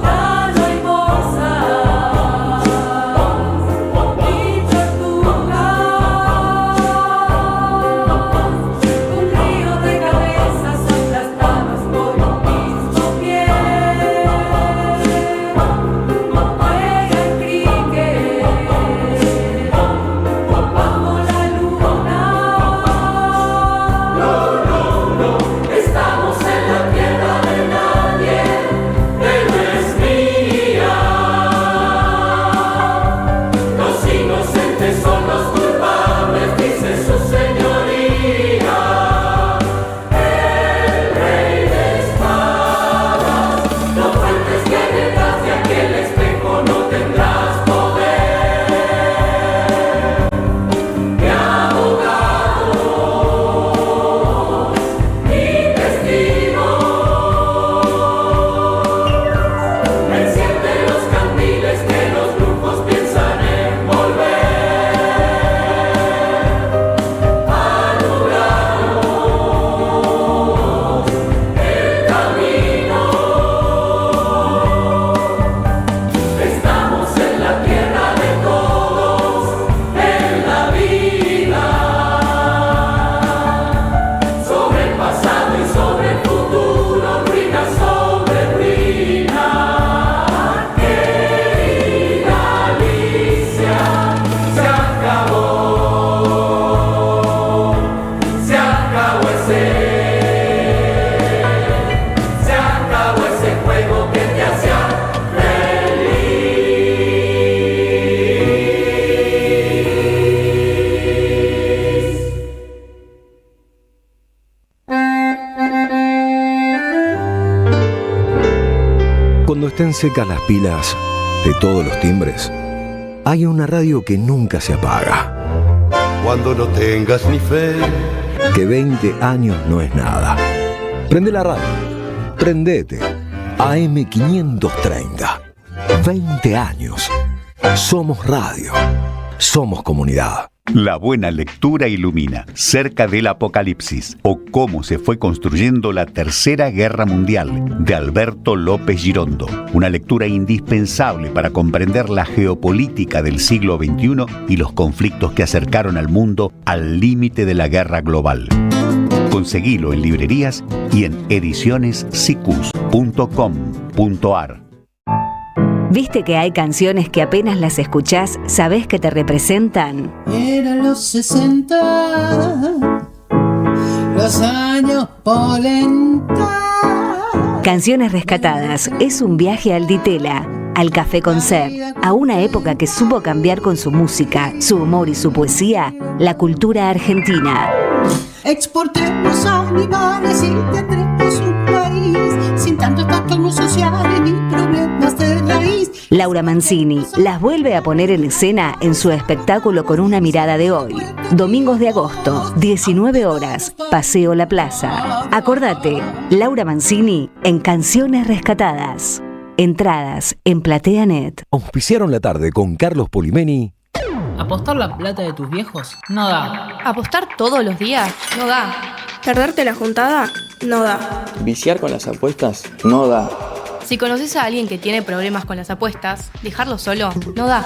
Ya no hay mozas ni tortugas. Un río de cabezas aplastadas por un mismo pie. Juega el cricket bajo la luna. No, no, no, estamos en la tierra de nadie, pero es mía. Los inocentes son los culpables, dice su señoría. El rey de espadas, no cuentes que detrás de aquel espejo no tendrás poder de abogados ni testigos. Enciende los candiles que los brujos piensan envolver. Alumbramos el camino. Estamos en la tierra de todos, en la vida. Sobre el pasado y sobre el futuro, ruina sobre ruina. Querida Alicia, se acabó ese juego que te hacía feliz. Cuando estén secas las pilas de todos los timbres, hay una radio que nunca se apaga. Cuando no tengas ni fe, Que 20 años no es nada. Prende la radio. Prendete. AM530. 20 años. Somos radio. Somos comunidad. La buena lectura ilumina Cerca del Apocalipsis o cómo se fue construyendo la Tercera Guerra Mundial de Alberto López Girondo. Una lectura indispensable para comprender la geopolítica del siglo XXI y los conflictos que acercaron al mundo al límite de la guerra global. Conseguilo en librerías y en edicionessicus.com.ar. ¿Viste que hay canciones que apenas las escuchás, sabés que te representan? Eran los 60, los años polenta. Canciones Rescatadas es un viaje al Ditela, al Café Concert, a una época que supo cambiar con su música, su humor y su poesía, la cultura argentina. Exportemos animales y tendremos un país sin tantos trastornos sociales ni problemas de raíz. Laura Mancini las vuelve a poner en escena en su espectáculo Con una mirada de hoy. Domingos de agosto, 19 horas, Paseo La Plaza. Acordate, Laura Mancini en Canciones Rescatadas. Entradas en PlateaNet. Auspiciaron la tarde con Carlos Polimeni. ¿Apostar la plata de tus viejos? No da. ¿Apostar todos los días? No da. ¿Perderte la juntada? No da. ¿Viciar con las apuestas? No da. Si conoces a alguien que tiene problemas con las apuestas, dejarlo solo no da.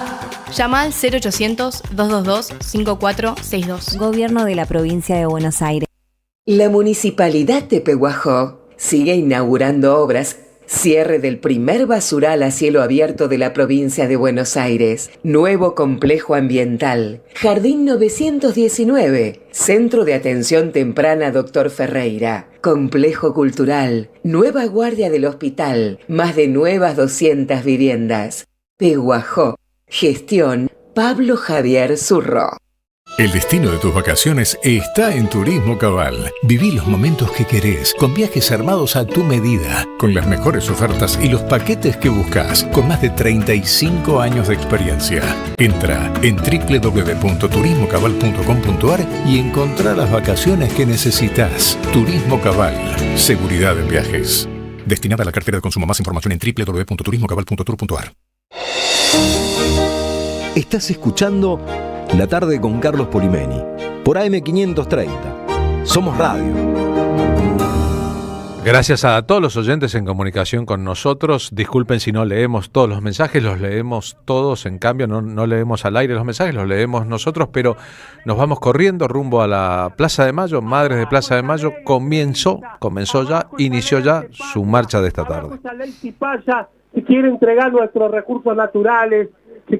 Llama al 0800-222-5462. Gobierno de la Provincia de Buenos Aires. La Municipalidad de Pehuajó sigue inaugurando obras. Cierre del primer basural a cielo abierto de la provincia de Buenos Aires. Nuevo complejo ambiental. Jardín 919. Centro de Atención Temprana Dr. Ferreira. Complejo cultural. Nueva guardia del hospital. Más de nuevas 200 viviendas. Pehuajó. Gestión Pablo Javier Zurro. El destino de tus vacaciones está en Turismo Cabal. Viví los momentos que querés, con viajes armados a tu medida, con las mejores ofertas y los paquetes que buscas, con más de 35 años de experiencia. Entra en www.turismocabal.com.ar y encontrá las vacaciones que necesitas. Turismo Cabal, seguridad en viajes. Destinada a la cartera de consumo. Más información en www.turismocabal.tour.ar. Estás escuchando La tarde con Carlos Polimeni por AM530. Somos radio. Gracias a todos los oyentes en comunicación con nosotros. Disculpen si no leemos todos los mensajes, los leemos todos. En cambio, no leemos al aire los mensajes, los leemos nosotros, pero nos vamos corriendo rumbo a la Plaza de Mayo. Madres de Plaza de Mayo inició ya su marcha de esta tarde. Esa ley si pasa, si quiere entregar nuestros recursos naturales,